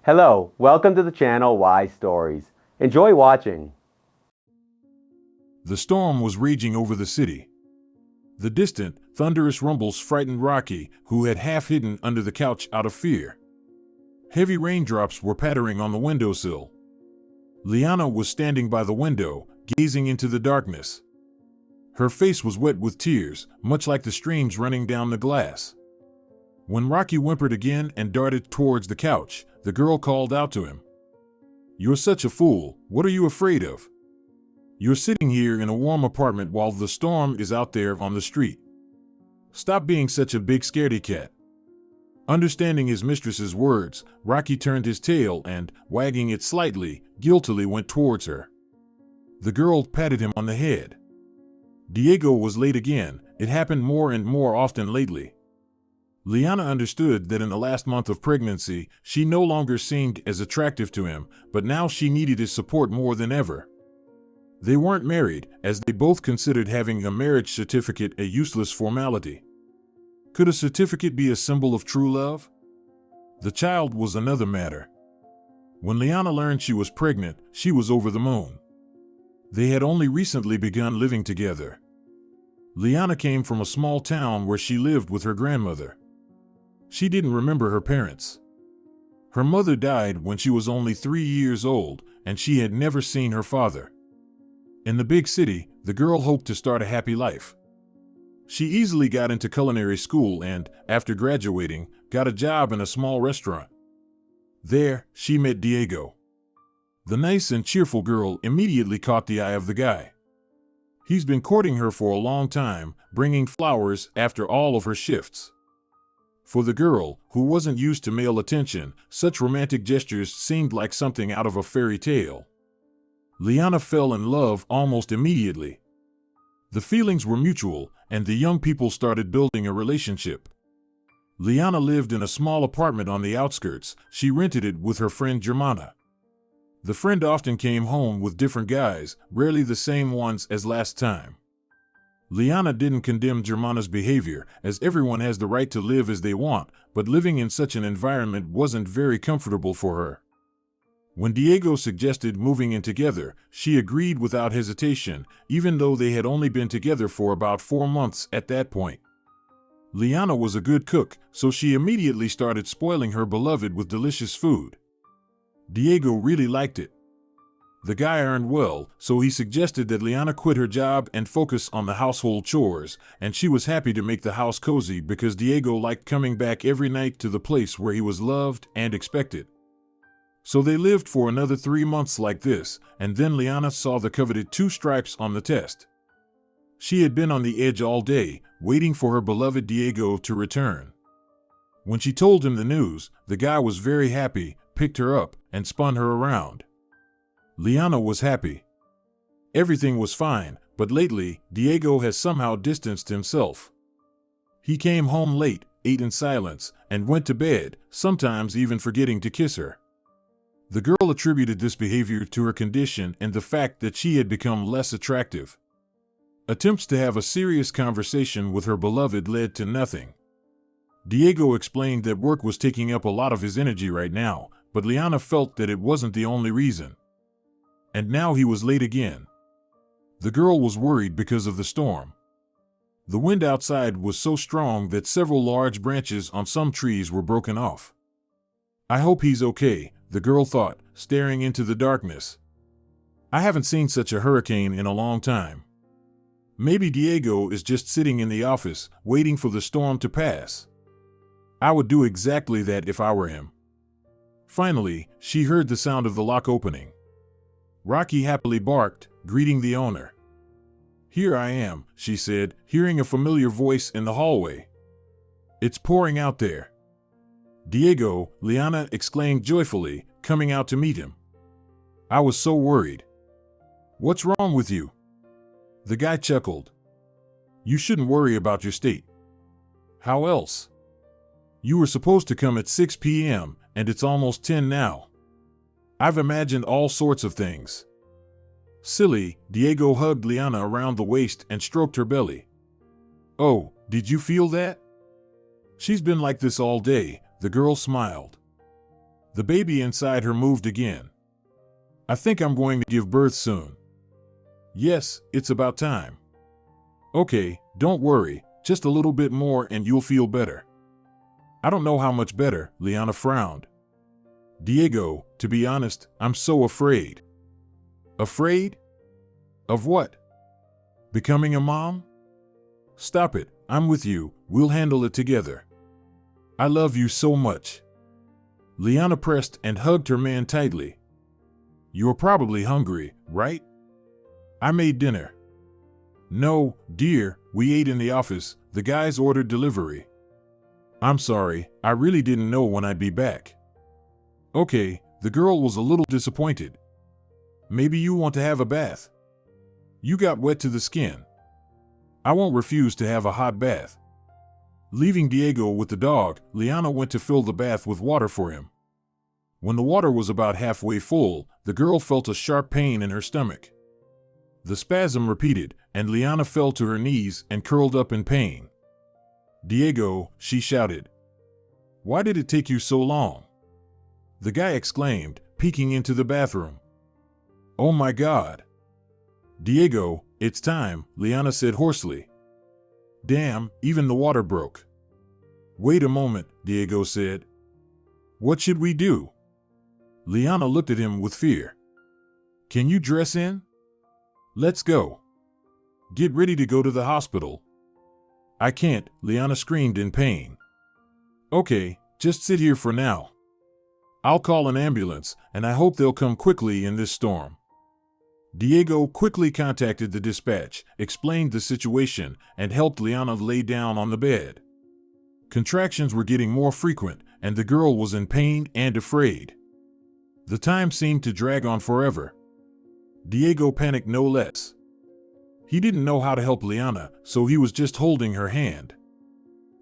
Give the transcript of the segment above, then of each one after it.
Hello, welcome to the channel Why Stories. Enjoy watching. The storm was raging over the city. The distant, thunderous rumbles frightened Rocky, who had half hidden under the couch out of fear. Heavy raindrops were pattering on the windowsill. Liana was standing by the window, gazing into the darkness. Her face was wet with tears, much like the streams running down the glass. When Rocky whimpered again and darted towards the couch, the girl called out to him. "You're such a fool. What are you afraid of? You're sitting here in a warm apartment while the storm is out there on the street. Stop being such a big scaredy cat." Understanding his mistress's words, Rocky turned his tail and, wagging it slightly, guiltily went towards her. The girl patted him on the head. Diego was late again. It happened more and more often lately. Liana understood that in the last month of pregnancy, she no longer seemed as attractive to him, but now she needed his support more than ever. They weren't married, as they both considered having a marriage certificate a useless formality. Could a certificate be a symbol of true love? The child was another matter. When Liana learned she was pregnant, she was over the moon. They had only recently begun living together. Liana came from a small town where she lived with her grandmother. She didn't remember her parents. Her mother died when she was only 3 years old, and she had never seen her father. In the big city, the girl hoped to start a happy life. She easily got into culinary school and, after graduating, got a job in a small restaurant. There, she met Diego. The nice and cheerful girl immediately caught the eye of the guy. He's been courting her for a long time, bringing flowers after all of her shifts. For the girl, who wasn't used to male attention, such romantic gestures seemed like something out of a fairy tale. Liana fell in love almost immediately. The feelings were mutual, and the young people started building a relationship. Liana lived in a small apartment on the outskirts. She rented it with her friend Germana. The friend often came home with different guys, rarely the same ones as last time. Liana didn't condemn Germana's behavior, as everyone has the right to live as they want, but living in such an environment wasn't very comfortable for her. When Diego suggested moving in together, she agreed without hesitation, even though they had only been together for about 4 months at that point. Liana was a good cook, so she immediately started spoiling her beloved with delicious food. Diego really liked it. The guy earned well, so he suggested that Liana quit her job and focus on the household chores, and she was happy to make the house cozy because Diego liked coming back every night to the place where he was loved and expected. So they lived for another 3 months like this, and then Liana saw the coveted 2 stripes on the test. She had been on the edge all day, waiting for her beloved Diego to return. When she told him the news, the guy was very happy, picked her up, and spun her around. Liana was happy. Everything was fine, but lately, Diego has somehow distanced himself. He came home late, ate in silence, and went to bed, sometimes even forgetting to kiss her. The girl attributed this behavior to her condition and the fact that she had become less attractive. Attempts to have a serious conversation with her beloved led to nothing. Diego explained that work was taking up a lot of his energy right now, but Liana felt that it wasn't the only reason. And now he was late again. The girl was worried because of the storm. The wind outside was so strong that several large branches on some trees were broken off. "I hope he's okay," the girl thought, staring into the darkness. "I haven't seen such a hurricane in a long time. Maybe Diego is just sitting in the office, waiting for the storm to pass. I would do exactly that if I were him." Finally, she heard the sound of the lock opening. Rocky happily barked, greeting the owner. "Here I am," she said, hearing a familiar voice in the hallway. "It's pouring out there." "Diego," Liana exclaimed joyfully, coming out to meet him. "I was so worried." "What's wrong with you?" The guy chuckled. "You shouldn't worry about your state. How else? You were supposed to come at 6 p.m., and it's almost 10 now. I've imagined all sorts of things." Silly, Diego hugged Liana around the waist and stroked her belly. "Oh, did you feel that?" "She's been like this all day," the girl smiled. The baby inside her moved again. I think I'm going to give birth soon. Yes, it's about time. Okay, don't worry, just a little bit more and you'll feel better. I don't know how much better, Liana frowned. Diego, to be honest, I'm so afraid. Afraid? Of what? Becoming a mom? Stop it, I'm with you, we'll handle it together. I love you so much. Liana pressed and hugged her man tightly. You're probably hungry, right? I made dinner. No, dear, we ate in the office, the guys ordered delivery. I'm sorry, I really didn't know when I'd be back. Okay, the girl was a little disappointed. Maybe you want to have a bath. You got wet to the skin. I won't refuse to have a hot bath. Leaving Diego with the dog, Liana went to fill the bath with water for him. When the water was about halfway full, the girl felt a sharp pain in her stomach. The spasm repeated, and Liana fell to her knees and curled up in pain. Diego, she shouted. Why did it take you so long? The guy exclaimed, peeking into the bathroom. Oh my God. Diego, it's time, Liana said hoarsely. Damn, even the water broke. Wait a moment, Diego said. What should we do? Liana looked at him with fear. Can you dress in? Let's go. Get ready to go to the hospital. I can't, Liana screamed in pain. Okay, just sit here for now. I'll call an ambulance, and I hope they'll come quickly in this storm. Diego quickly contacted the dispatch, explained the situation, and helped Liana lay down on the bed. Contractions were getting more frequent, and the girl was in pain and afraid. The time seemed to drag on forever. Diego panicked no less. He didn't know how to help Liana, so he was just holding her hand.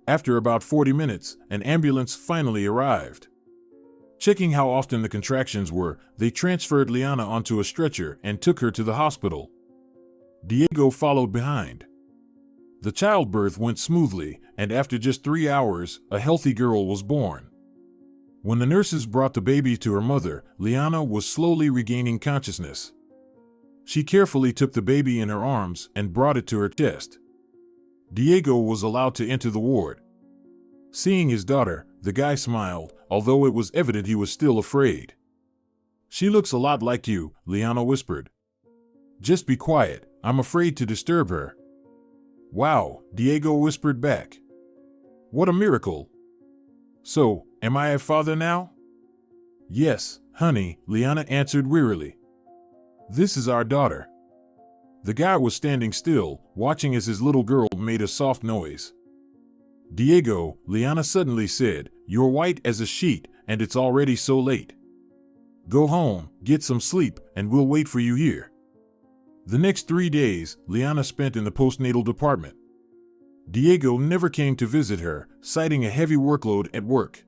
After about 40 minutes, an ambulance finally arrived. Checking how often the contractions were, they transferred Liana onto a stretcher and took her to the hospital. Diego followed behind. The childbirth went smoothly, and after just 3 hours, a healthy girl was born. When the nurses brought the baby to her mother, Liana was slowly regaining consciousness. She carefully took the baby in her arms and brought it to her chest. Diego was allowed to enter the ward. Seeing his daughter, the guy smiled, although it was evident he was still afraid. She looks a lot like you, Liana whispered. Just be quiet, I'm afraid to disturb her. Wow, Diego whispered back. What a miracle. So, am I a father now? Yes, honey, Liana answered wearily. This is our daughter. The guy was standing still, watching as his little girl made a soft noise. Diego, Liana suddenly said, you're white as a sheet, and it's already so late. Go home, get some sleep, and we'll wait for you here. The next 3 days, Liana spent in the postnatal department. Diego never came to visit her, citing a heavy workload at work.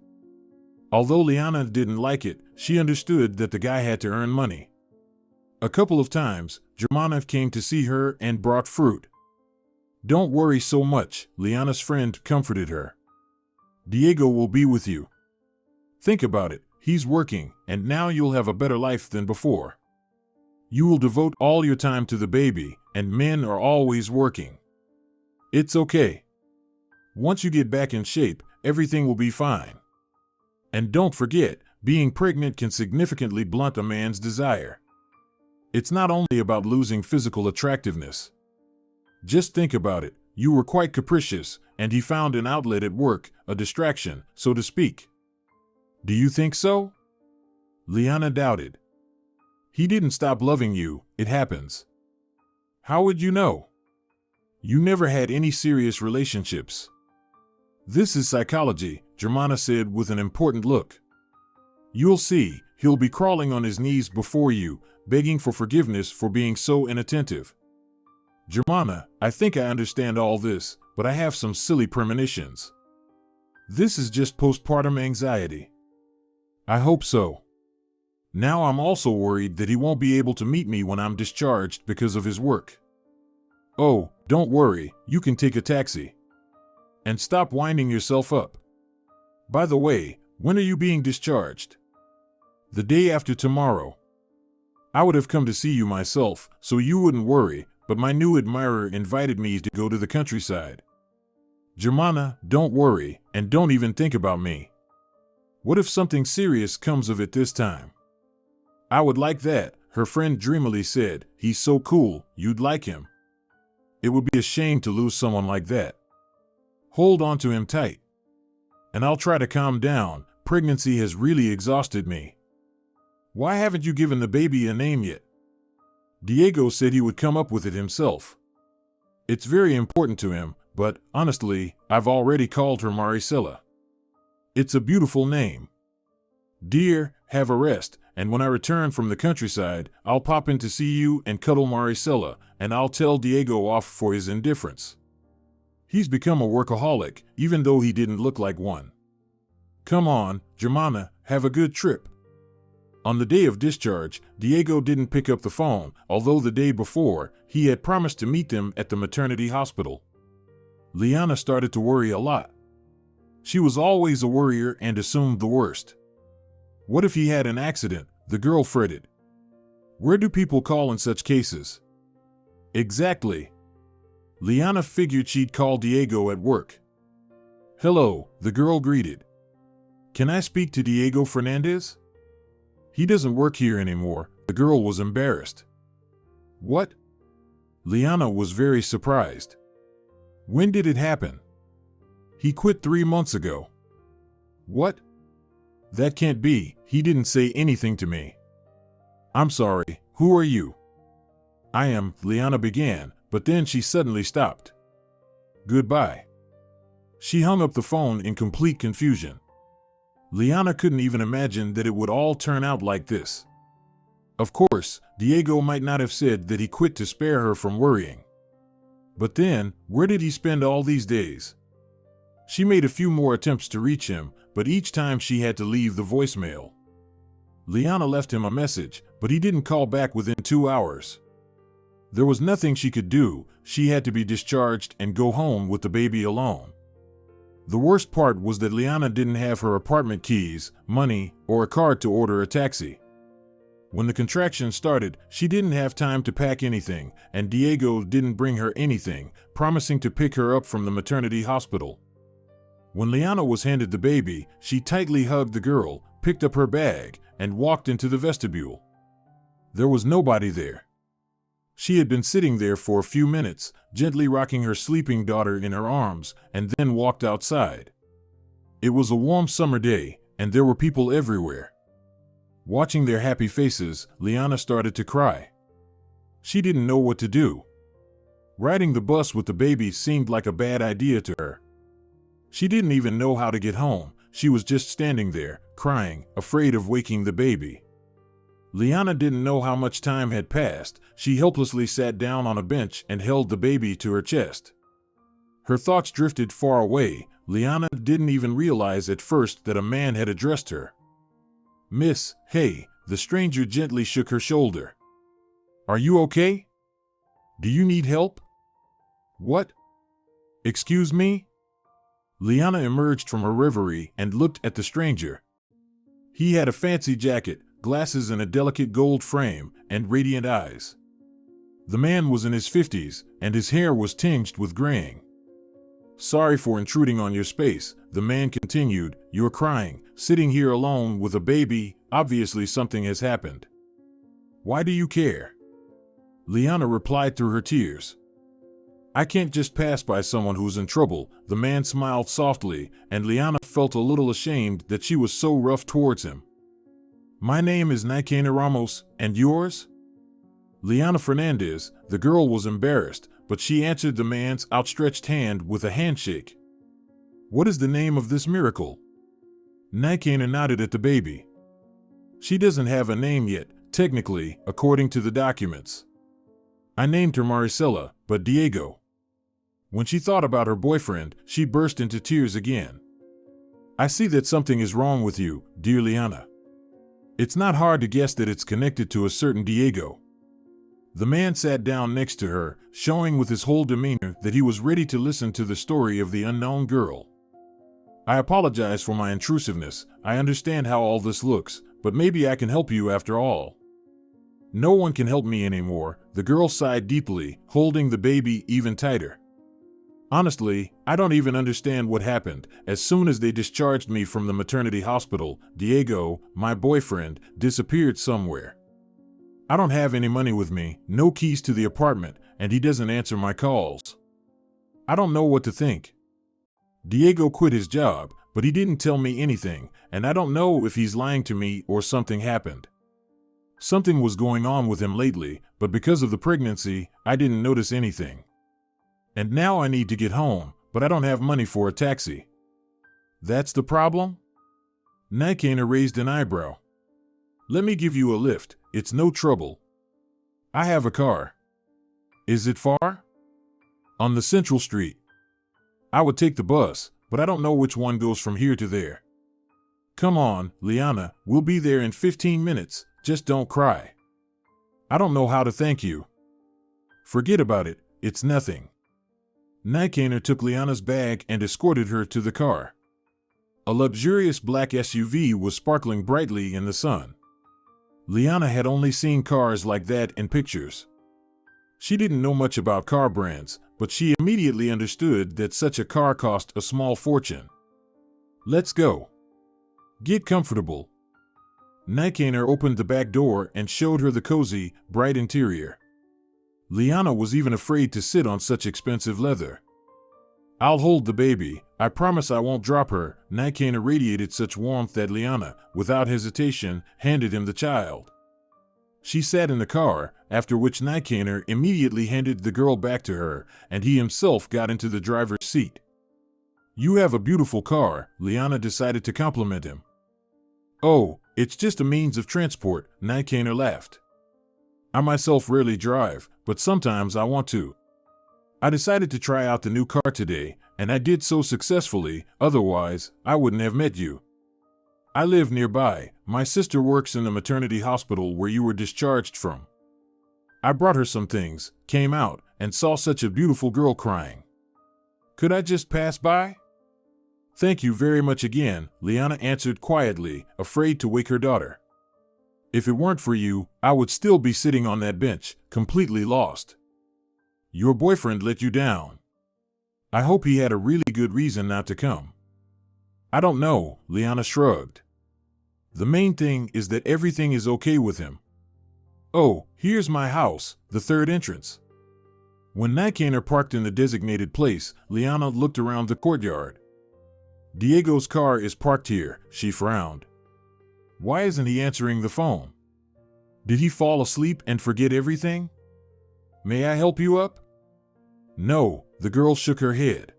Although Liana didn't like it, she understood that the guy had to earn money. A couple of times, Germana came to see her and brought fruit. Don't worry so much, Liana's friend comforted her. Diego will be with you. Think about it, he's working, and now you'll have a better life than before. You will devote all your time to the baby, and men are always working. It's okay. Once you get back in shape, everything will be fine. And don't forget, being pregnant can significantly blunt a man's desire. It's not only about losing physical attractiveness. Just think about it, you were quite capricious, and he found an outlet at work, a distraction, so to speak. Do you think so? Liana doubted. He didn't stop loving you, it happens. How would you know? You never had any serious relationships. This is psychology, Germana said with an important look. You'll see, he'll be crawling on his knees before you, begging for forgiveness for being so inattentive. Germana, I think I understand all this, but I have some silly premonitions. This is just postpartum anxiety. I hope so. Now I'm also worried that he won't be able to meet me when I'm discharged because of his work. Oh, don't worry, you can take a taxi. And stop winding yourself up. By the way, when are you being discharged? The day after tomorrow. I would have come to see you myself, so you wouldn't worry, but my new admirer invited me to go to the countryside. Germana, don't worry, and don't even think about me. What if something serious comes of it this time? I would like that, her friend dreamily said. He's so cool, you'd like him. It would be a shame to lose someone like that. Hold on to him tight. And I'll try to calm down. Pregnancy has really exhausted me. Why haven't you given the baby a name yet? Diego said he would come up with it himself. It's very important to him, but, honestly, I've already called her Maricela. It's a beautiful name. Dear, have a rest, and when I return from the countryside, I'll pop in to see you and cuddle Maricela, and I'll tell Diego off for his indifference. He's become a workaholic, even though he didn't look like one. Come on, Germana, have a good trip. On the day of discharge, Diego didn't pick up the phone, although the day before, he had promised to meet them at the maternity hospital. Liana started to worry a lot. She was always a worrier and assumed the worst. What if he had an accident? The girl fretted. Where do people call in such cases? Exactly. Liana figured she'd call Diego at work. Hello, the girl greeted. Can I speak to Diego Fernandez? He doesn't work here anymore. The girl was embarrassed. What? Liana was very surprised. When did it happen? He quit 3 months ago. What? That can't be. He didn't say anything to me. I'm sorry. Who are you? I am, Liana began, but then she suddenly stopped. Goodbye. She hung up the phone in complete confusion. Liana couldn't even imagine that it would all turn out like this. Of course, Diego might not have said that he quit to spare her from worrying. But then, where did he spend all these days? She made a few more attempts to reach him, but each time she had to leave the voicemail. Liana left him a message, but he didn't call back within 2 hours. There was nothing she could do. She had to be discharged and go home with the baby alone. The worst part was that Liana didn't have her apartment keys, money, or a card to order a taxi. When the contraction started, she didn't have time to pack anything, and Diego didn't bring her anything, promising to pick her up from the maternity hospital. When Liana was handed the baby, she tightly hugged the girl, picked up her bag, and walked into the vestibule. There was nobody there. She had been sitting there for a few minutes, gently rocking her sleeping daughter in her arms, and then walked outside. It was a warm summer day, and there were people everywhere. Watching their happy faces, Liana started to cry. She didn't know what to do. Riding the bus with the baby seemed like a bad idea to her. She didn't even know how to get home. She was just standing there, crying, afraid of waking the baby. Liana didn't know how much time had passed. She helplessly sat down on a bench and held the baby to her chest. Her thoughts drifted far away. Liana didn't even realize at first that a man had addressed her. Miss, hey, the stranger gently shook her shoulder. Are you okay? Do you need help? What? Excuse me? Liana emerged from her reverie and looked at the stranger. He had a fancy jacket, glasses in a delicate gold frame, and radiant eyes. The man was in his 50s, and his hair was tinged with graying. Sorry for intruding on your space, the man continued. You're crying, sitting here alone with a baby. Obviously something has happened. Why do you care? Liana replied through her tears. I can't just pass by someone who's in trouble. The man smiled softly, and Liana felt a little ashamed that she was so rough towards him. My name is Naikena Ramos, and yours? Liana Fernandez. The girl was embarrassed, but she answered the man's outstretched hand with a handshake. What is the name of this miracle? Naikena nodded at the baby. She doesn't have a name yet, technically, according to the documents. I named her Maricela, but Diego. When she thought about her boyfriend, she burst into tears again. I see that something is wrong with you, dear Liana. It's not hard to guess that it's connected to a certain Diego. The man sat down next to her, showing with his whole demeanor that he was ready to listen to the story of the unknown girl. I apologize for my intrusiveness. I understand how all this looks, but maybe I can help you after all. No one can help me anymore, the girl sighed deeply, holding the baby even tighter. Honestly, I don't even understand what happened. As soon as they discharged me from the maternity hospital, Diego, my boyfriend, disappeared somewhere. I don't have any money with me, no keys to the apartment, and he doesn't answer my calls. I don't know what to think. Diego quit his job, but he didn't tell me anything, and I don't know if he's lying to me or something happened. Something was going on with him lately, but because of the pregnancy, I didn't notice anything. And now I need to get home, but I don't have money for a taxi. That's the problem? Nikaner raised an eyebrow. Let me give you a lift, it's no trouble. I have a car. Is it far? On the Central Street. I would take the bus, but I don't know which one goes from here to there. Come on, Liana, we'll be there in 15 minutes, just don't cry. I don't know how to thank you. Forget about it, it's nothing. Nikaner took Liana's bag and escorted her to the car. A luxurious black SUV was sparkling brightly in the sun. Liana had only seen cars like that in pictures. She didn't know much about car brands, but she immediately understood that such a car cost a small fortune. Let's go. Get comfortable. Nikaner opened the back door and showed her the cozy, bright interior. Liana was even afraid to sit on such expensive leather. I'll hold the baby, I promise I won't drop her. Nikaner radiated such warmth that Liana, without hesitation, handed him the child. She sat in the car, after which Nikaner immediately handed the girl back to her, and he himself got into the driver's seat. You have a beautiful car, Liana decided to compliment him. Oh, it's just a means of transport, Nikaner laughed. I myself rarely drive, but sometimes I want to. I decided to try out the new car today, and I did so successfully, otherwise, I wouldn't have met you. I live nearby, my sister works in the maternity hospital where you were discharged from. I brought her some things, came out, and saw such a beautiful girl crying. Could I just pass by? Thank you very much again, Liana answered quietly, afraid to wake her daughter. If it weren't for you, I would still be sitting on that bench, completely lost. Your boyfriend let you down. I hope he had a really good reason not to come. I don't know, Liana shrugged. The main thing is that everything is okay with him. Oh, here's my house, the third entrance. When Nikaner parked in the designated place, Liana looked around the courtyard. Diego's car is parked here, she frowned. Why isn't he answering the phone? Did he fall asleep and forget everything? May I help you up? No, the girl shook her head.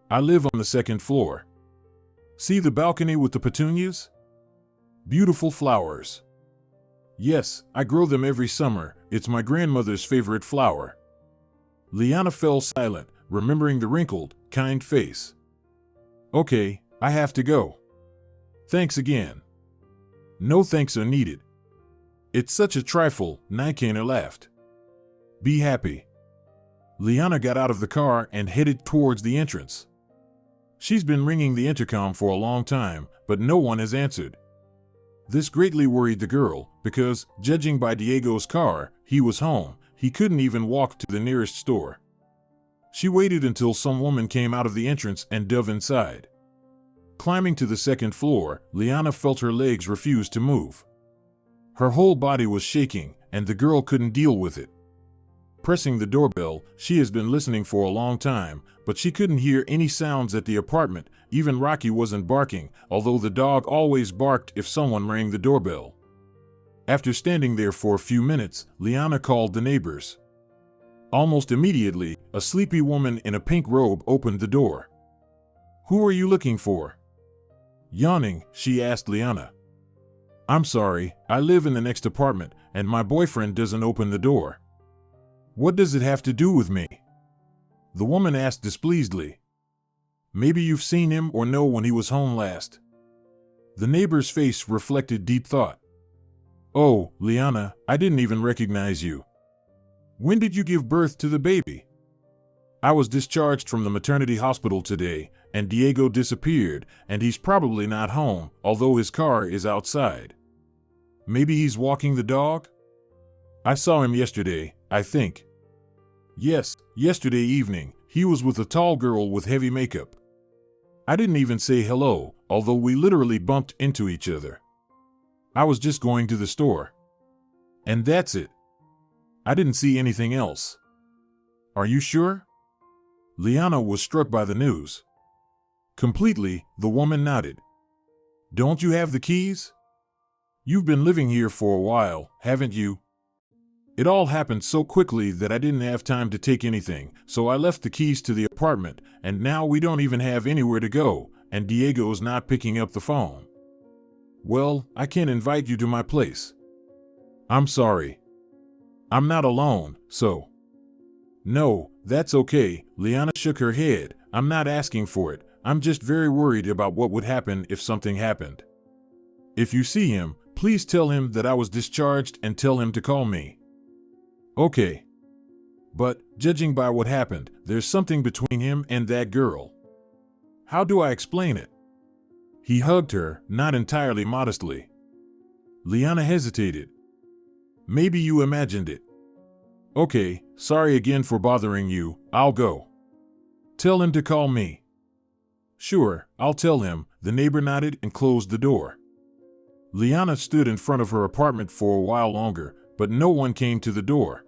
I live on the second floor. See the balcony with the petunias? Beautiful flowers. Yes, I grow them every summer, it's my grandmother's favorite flower. Liana fell silent, remembering the wrinkled, kind face. Okay, I have to go. Thanks again. No thanks are needed. It's such a trifle, Nikaner laughed. Be happy. Liana got out of the car and headed towards the entrance. She's been ringing the intercom for a long time, but no one has answered. This greatly worried the girl, because, judging by Diego's car, he was home. He couldn't even walk to the nearest store. She waited until some woman came out of the entrance and dove inside. Climbing to the second floor, Liana felt her legs refuse to move. Her whole body was shaking, and the girl couldn't deal with it. Pressing the doorbell, she has been listening for a long time, but she couldn't hear any sounds at the apartment. Even Rocky wasn't barking, although the dog always barked if someone rang the doorbell. After standing there for a few minutes, Liana called the neighbors. Almost immediately, a sleepy woman in a pink robe opened the door. Who are you looking for? Yawning, she asked Liana. I'm sorry, I live in the next apartment, and my boyfriend doesn't open the door. What does it have to do with me? The woman asked displeasedly. Maybe you've seen him or know when he was home last. The neighbor's face reflected deep thought. Oh, Liana, I didn't even recognize you. When did you give birth to the baby? I was discharged from the maternity hospital today, and Diego disappeared, and he's probably not home, although his car is outside. Maybe he's walking the dog? I saw him yesterday, I think. Yes, yesterday evening, he was with a tall girl with heavy makeup. I didn't even say hello, although we literally bumped into each other. I was just going to the store. And that's it. I didn't see anything else. Are you sure? Liana was struck by the news. Completely, the woman nodded. Don't you have the keys? You've been living here for a while, haven't you? It all happened so quickly that I didn't have time to take anything, so I left the keys to the apartment, and now we don't even have anywhere to go, and Diego's not picking up the phone. Well, I can't invite you to my place. I'm sorry. I'm not alone, so. No, that's okay, Liana shook her head. I'm not asking for it. I'm just very worried about what would happen if something happened. If you see him, please tell him that I was discharged and tell him to call me. Okay. But, judging by what happened, there's something between him and that girl. How do I explain it? He hugged her, not entirely modestly. Liana hesitated. Maybe you imagined it. Okay, sorry again for bothering you, I'll go. Tell him to call me. Sure, I'll tell him, the neighbor nodded and closed the door. Liana stood in front of her apartment for a while longer, but no one came to the door.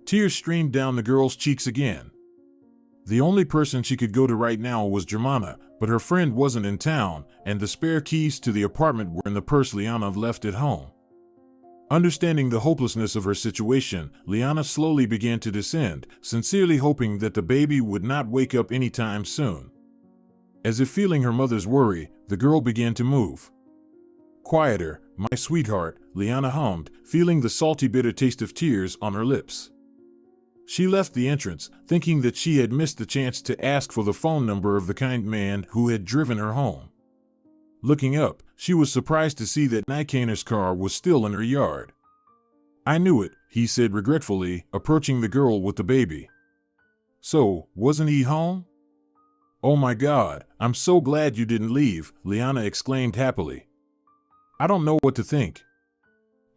Tears streamed down the girl's cheeks again. The only person she could go to right now was Germana, but her friend wasn't in town, and the spare keys to the apartment were in the purse Liana left at home. Understanding the hopelessness of her situation, Liana slowly began to descend, sincerely hoping that the baby would not wake up anytime soon. As if feeling her mother's worry, the girl began to move. Quieter, my sweetheart, Liana hummed, feeling the salty bitter taste of tears on her lips. She left the entrance, thinking that she had missed the chance to ask for the phone number of the kind man who had driven her home. Looking up, she was surprised to see that Nikanor's car was still in her yard. I knew it, he said regretfully, approaching the girl with the baby. So, wasn't he home? Oh my God, I'm so glad you didn't leave, Liana exclaimed happily. I don't know what to think.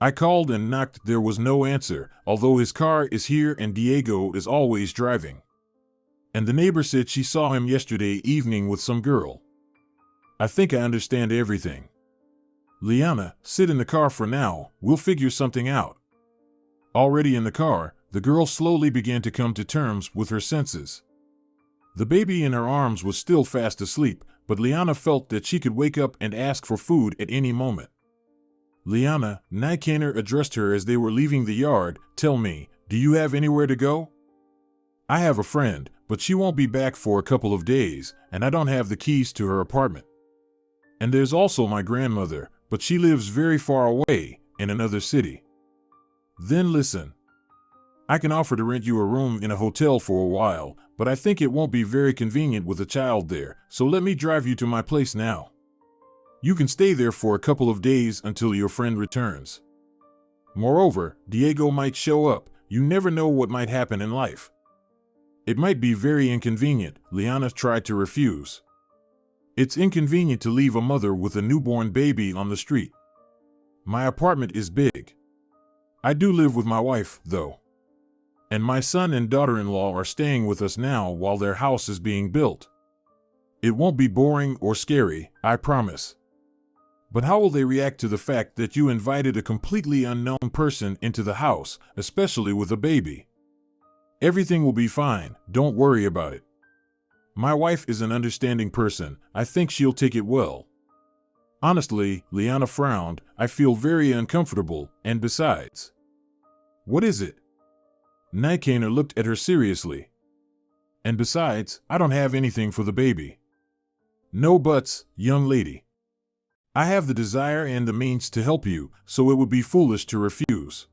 I called and knocked, there was no answer, although his car is here and Diego is always driving. And the neighbor said she saw him yesterday evening with some girl. I think I understand everything. Liana, sit in the car for now, we'll figure something out. Already in the car, the girl slowly began to come to terms with her senses. The baby in her arms was still fast asleep, but Liana felt that she could wake up and ask for food at any moment. Liana, Nikanor addressed her as they were leaving the yard. Tell me, do you have anywhere to go? I have a friend, but she won't be back for a couple of days, and I don't have the keys to her apartment. And there's also my grandmother, but she lives very far away, in another city. Then listen. I can offer to rent you a room in a hotel for a while, but I think it won't be very convenient with a child there, so let me drive you to my place now. You can stay there for a couple of days until your friend returns. Moreover, Diego might show up. You never know what might happen in life. It might be very inconvenient, Liana tried to refuse. It's inconvenient to leave a mother with a newborn baby on the street. My apartment is big. I do live with my wife, though. And my son and daughter-in-law are staying with us now while their house is being built. It won't be boring or scary, I promise. But how will they react to the fact that you invited a completely unknown person into the house, especially with a baby? Everything will be fine, don't worry about it. My wife is an understanding person, I think she'll take it well. Honestly, Liana frowned, I feel very uncomfortable, and besides. What is it? Nikanor looked at her seriously. And besides, I don't have anything for the baby. No buts, young lady. I have the desire and the means to help you, so it would be foolish to refuse.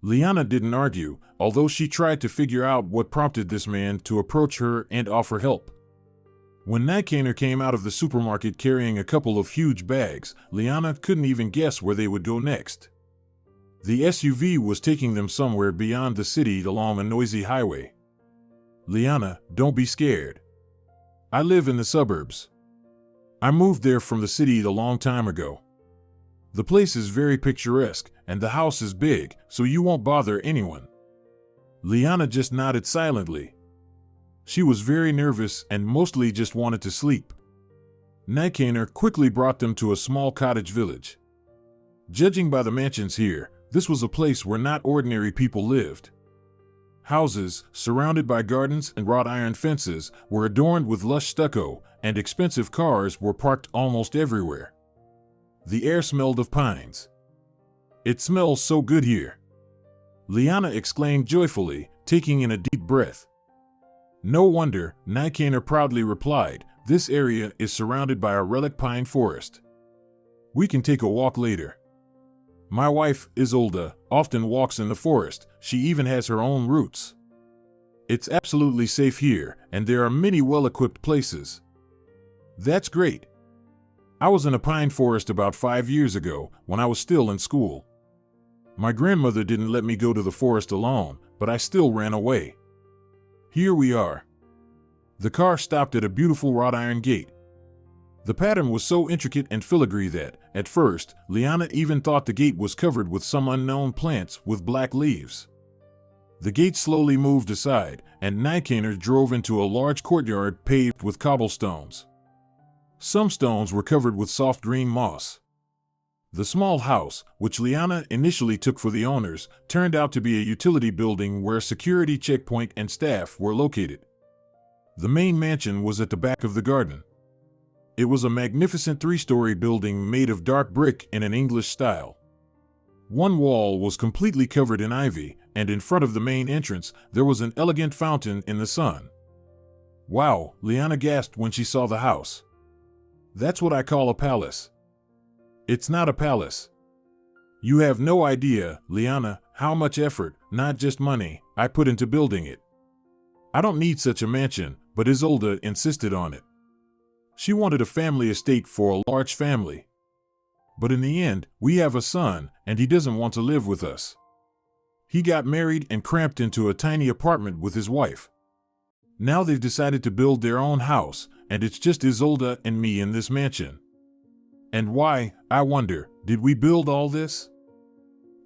Liana didn't argue, although she tried to figure out what prompted this man to approach her and offer help. When Nikanor came out of the supermarket carrying a couple of huge bags, Liana couldn't even guess where they would go next. The SUV was taking them somewhere beyond the city along a noisy highway. Liana, don't be scared. I live in the suburbs. I moved there from the city a long time ago. The place is very picturesque, and the house is big, so you won't bother anyone. Liana just nodded silently. She was very nervous and mostly just wanted to sleep. Nikaner quickly brought them to a small cottage village. Judging by the mansions here, this was a place where not ordinary people lived. Houses, surrounded by gardens and wrought iron fences, were adorned with lush stucco, and expensive cars were parked almost everywhere. The air smelled of pines. "It smells so good here," Liana exclaimed joyfully, taking in a deep breath. "No wonder," Nikaner proudly replied. "This area is surrounded by a relic pine forest. We can take a walk later. My wife, Isolda, often walks in the forest. She even has her own routes. It's absolutely safe here, and there are many well-equipped places." "That's great. I was in a pine forest about 5 years ago, when I was still in school. My grandmother didn't let me go to the forest alone, but I still ran away. Here we are." The car stopped at a beautiful wrought iron gate. The pattern was so intricate and filigree that, at first, Liana even thought the gate was covered with some unknown plants with black leaves. The gate slowly moved aside, and Nikaner drove into a large courtyard paved with cobblestones. Some stones were covered with soft green moss. The small house, which Liana initially took for the owners, turned out to be a utility building where a security checkpoint and staff were located. The main mansion was at the back of the garden. It was a magnificent 3-story building made of dark brick in an English style. One wall was completely covered in ivy, and in front of the main entrance there was an elegant fountain in the sun. "Wow," Liana gasped when she saw the house. "That's what I call a palace." "It's not a palace. You have no idea, Liana, how much effort, not just money, I put into building it. I don't need such a mansion, but Isolda insisted on it. She wanted a family estate for a large family. But in the end, we have a son, and he doesn't want to live with us. He got married and cramped into a tiny apartment with his wife. Now they've decided to build their own house, and it's just Isolda and me in this mansion. And why, I wonder, did we build all this?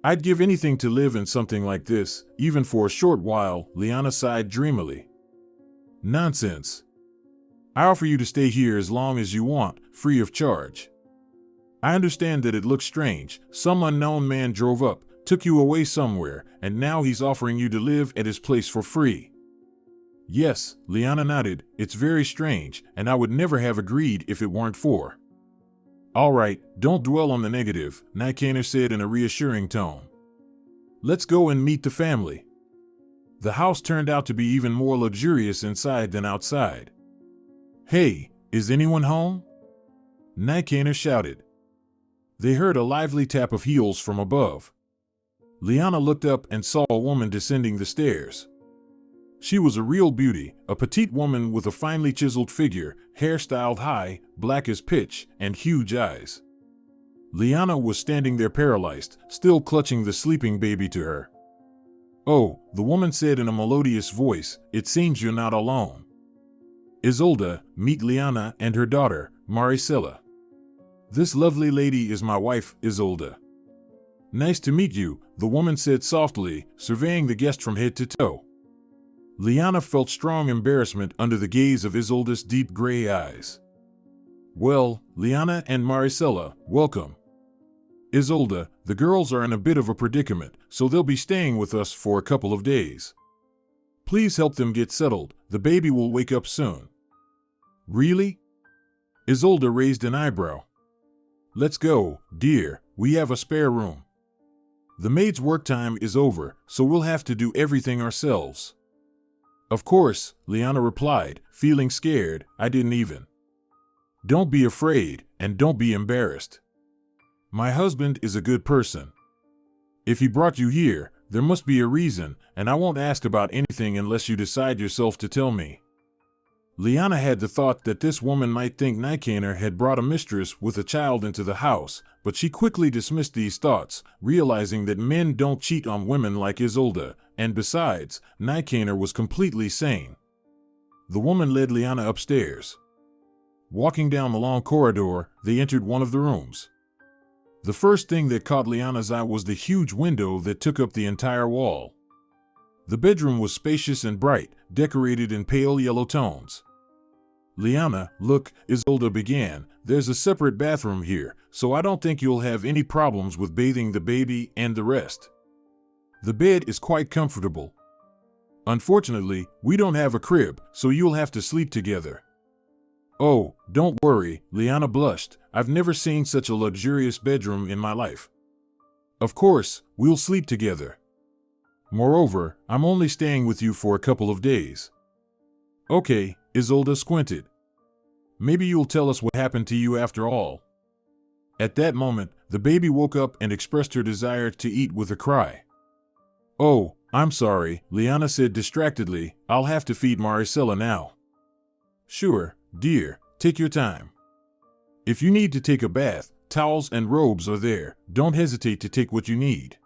I'd give anything to live in something like this, even for a short while," Liana sighed dreamily. "Nonsense. I offer you to stay here as long as you want, free of charge. I understand that it looks strange. Some unknown man drove up, took you away somewhere, and now he's offering you to live at his place for free." "Yes," Liana nodded, "it's very strange, and I would never have agreed if it weren't for." "All right, don't dwell on the negative," Nikaner said in a reassuring tone. "Let's go and meet the family." The house turned out to be even more luxurious inside than outside. "Hey, is anyone home?" Nikaner shouted. They heard a lively tap of heels from above. Liana looked up and saw a woman descending the stairs. She was a real beauty, a petite woman with a finely chiseled figure, hair styled high, black as pitch, and huge eyes. Liana was standing there paralyzed, still clutching the sleeping baby to her. "Oh," the woman said in a melodious voice, "it seems you're not alone. Isolda, meet Liana and her daughter, Maricela. This lovely lady is my wife, Isolda." "Nice to meet you," the woman said softly, surveying the guest from head to toe. Liana felt strong embarrassment under the gaze of Isolda's deep gray eyes. "Well, Liana and Maricela, welcome. Isolda, the girls are in a bit of a predicament, so they'll be staying with us for a couple of days. Please help them get settled, the baby will wake up soon." "Really?" Isolda raised an eyebrow. "Let's go, dear, we have a spare room. The maid's work time is over, so we'll have to do everything ourselves." "Of course," Liana replied, feeling scared. "I didn't even." "Don't be afraid, and don't be embarrassed. My husband is a good person. If he brought you here, there must be a reason, and I won't ask about anything unless you decide yourself to tell me." Liana had the thought that this woman might think Nikaner had brought a mistress with a child into the house, but she quickly dismissed these thoughts, realizing that men don't cheat on women like Isolda, and besides, Nikaner was completely sane. The woman led Liana upstairs. Walking down the long corridor, they entered one of the rooms. The first thing that caught Liana's eye was the huge window that took up the entire wall. The bedroom was spacious and bright, decorated in pale yellow tones. "Liana, look," Isolde began, "there's a separate bathroom here, so I don't think you'll have any problems with bathing the baby and the rest. The bed is quite comfortable. Unfortunately, we don't have a crib, so you'll have to sleep together." "Oh, don't worry," Liana blushed. "I've never seen such a luxurious bedroom in my life. Of course, we'll sleep together. Moreover, I'm only staying with you for a couple of days." "Okay," Isolde squinted. "Maybe you'll tell us what happened to you after all." At that moment, the baby woke up and expressed her desire to eat with a cry. "Oh, I'm sorry," Liana said distractedly. "I'll have to feed Maricela now." "Sure, dear, take your time. If you need to take a bath, towels and robes are there. Don't hesitate to take what you need.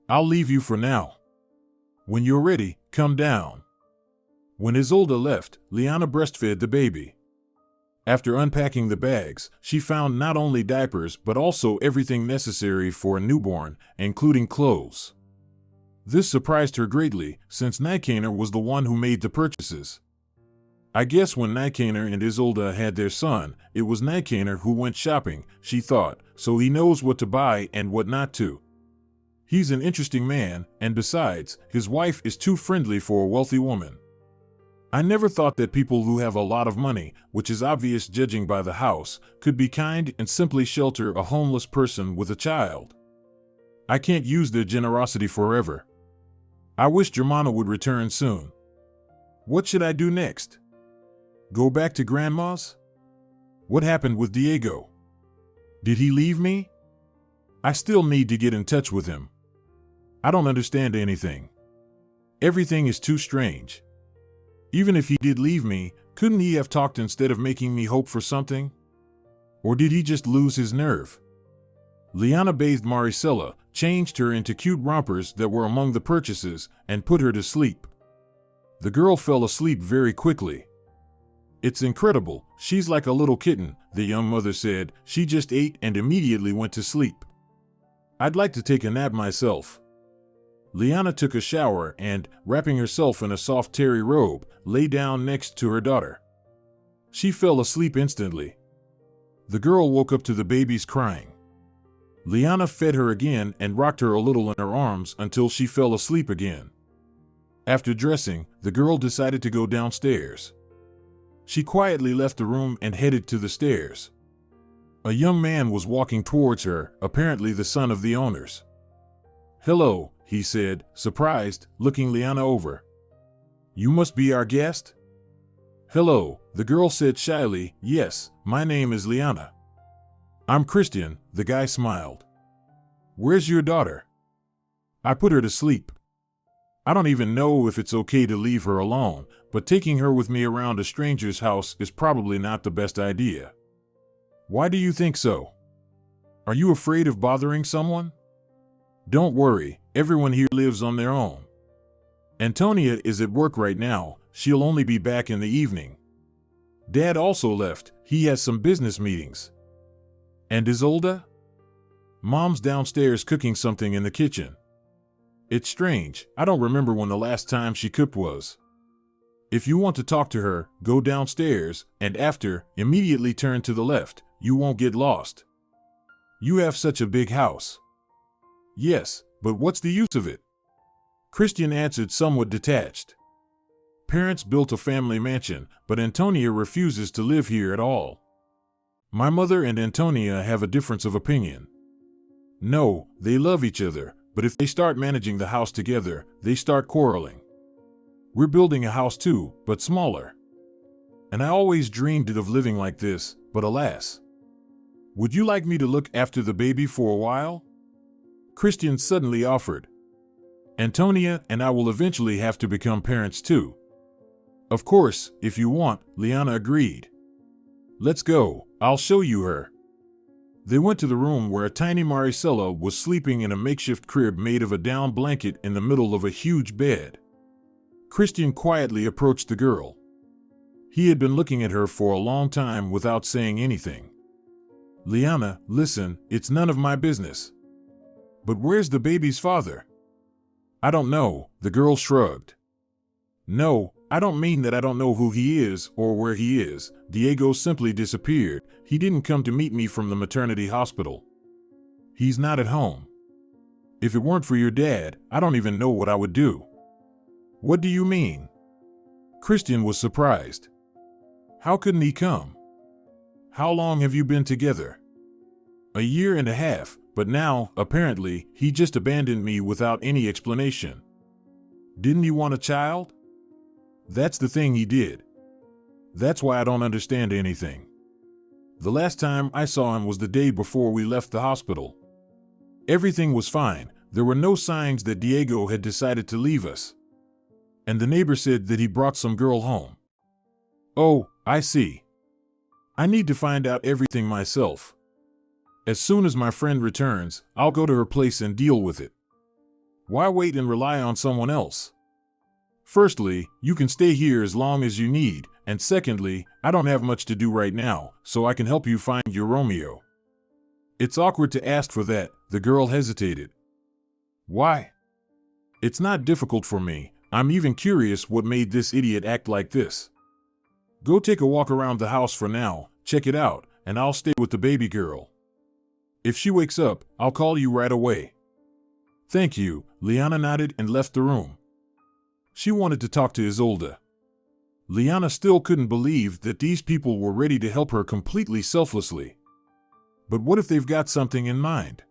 I'll leave you for now. When you're ready, come down." When Isolde left, Liana breastfed the baby. After unpacking the bags, she found not only diapers but also everything necessary for a newborn, including clothes. This surprised her greatly, since Nijkaner was the one who made the purchases. I guess when Nijkaner and Isolde had their son, it was Nijkaner who went shopping, she thought, so he knows what to buy and what not to. He's an interesting man, and besides, his wife is too friendly for a wealthy woman. I never thought that people who have a lot of money, which is obvious judging by the house, could be kind and simply shelter a homeless person with a child. I can't use their generosity forever. I wish Germana would return soon. What should I do next? Go back to Grandma's? What happened with Diego? Did he leave me? I still need to get in touch with him. I don't understand anything. Everything is too strange. Even if he did leave me, couldn't he have talked instead of making me hope for something? Or did he just lose his nerve? Liana bathed Maricela, changed her into cute rompers that were among the purchases, and put her to sleep. The girl fell asleep very quickly. "It's incredible, she's like a little kitten," the young mother said. "She just ate and immediately went to sleep. I'd like to take a nap myself." Liana took a shower and, wrapping herself in a soft terry robe, lay down next to her daughter. She fell asleep instantly. The girl woke up to the baby's crying. Liana fed her again and rocked her a little in her arms until she fell asleep again. After dressing, the girl decided to go downstairs. She quietly left the room and headed to the stairs. A young man was walking towards her, apparently the son of the owners. "Hello," he said, surprised, looking Liana over. "You must be our guest?" "Hello," the girl said shyly. "Yes, my name is Liana." "I'm Christian," the guy smiled. "Where's your daughter?" "I put her to sleep. I don't even know if it's okay to leave her alone, but taking her with me around a stranger's house is probably not the best idea." "Why do you think so? Are you afraid of bothering someone?" "Don't worry, everyone here lives on their own. Antonia is at work right now, she'll only be back in the evening. Dad also left, he has some business meetings." "And Isolde?" "Mom's downstairs cooking something in the kitchen. It's strange, I don't remember when the last time she cooked was. If you want to talk to her, go downstairs, and after, immediately turn to the left, you won't get lost. You have such a big house." "Yes, but what's the use of it?" Christian answered somewhat detached. "Parents built a family mansion, but Antonia refuses to live here at all. My mother and Antonia have a difference of opinion. No, they love each other, but if they start managing the house together, they start quarreling. We're building a house too, but smaller. And I always dreamed of living like this, but alas. Would you like me to look after the baby for a while?" Christian suddenly offered. "Antonia and I will eventually have to become parents too." "Of course, if you want," Liana agreed. "Let's go, I'll show you her." They went to the room where a tiny Maricela was sleeping in a makeshift crib made of a down blanket in the middle of a huge bed. Christian quietly approached the girl. He had been looking at her for a long time without saying anything. Liana, listen, it's none of my business. But where's the baby's father? I don't know, the girl shrugged. No, I don't mean that I don't know who he is or where he is. Diego simply disappeared. He didn't come to meet me from the maternity hospital. He's not at home. If it weren't for your dad, I don't even know what I would do. What do you mean? Christian was surprised. How couldn't he come? How long have you been together? A year and a half, but now, apparently, he just abandoned me without any explanation. Didn't he want a child? That's the thing he did. That's why I don't understand anything. The last time I saw him was the day before we left the hospital. Everything was fine. There were no signs that Diego had decided to leave us. And the neighbor said that he brought some girl home. Oh, I see. I need to find out everything myself. As soon as my friend returns, I'll go to her place and deal with it. Why wait and rely on someone else? Firstly, you can stay here as long as you need, and secondly, I don't have much to do right now, so I can help you find your Romeo. It's awkward to ask for that, the girl hesitated. Why? It's not difficult for me. I'm even curious what made this idiot act like this. Go take a walk around the house for now, check it out, and I'll stay with the baby girl. If she wakes up, I'll call you right away. Thank you, Liana nodded and left the room. She wanted to talk to Isolda. Liana still couldn't believe that these people were ready to help her completely selflessly. But what if they've got something in mind?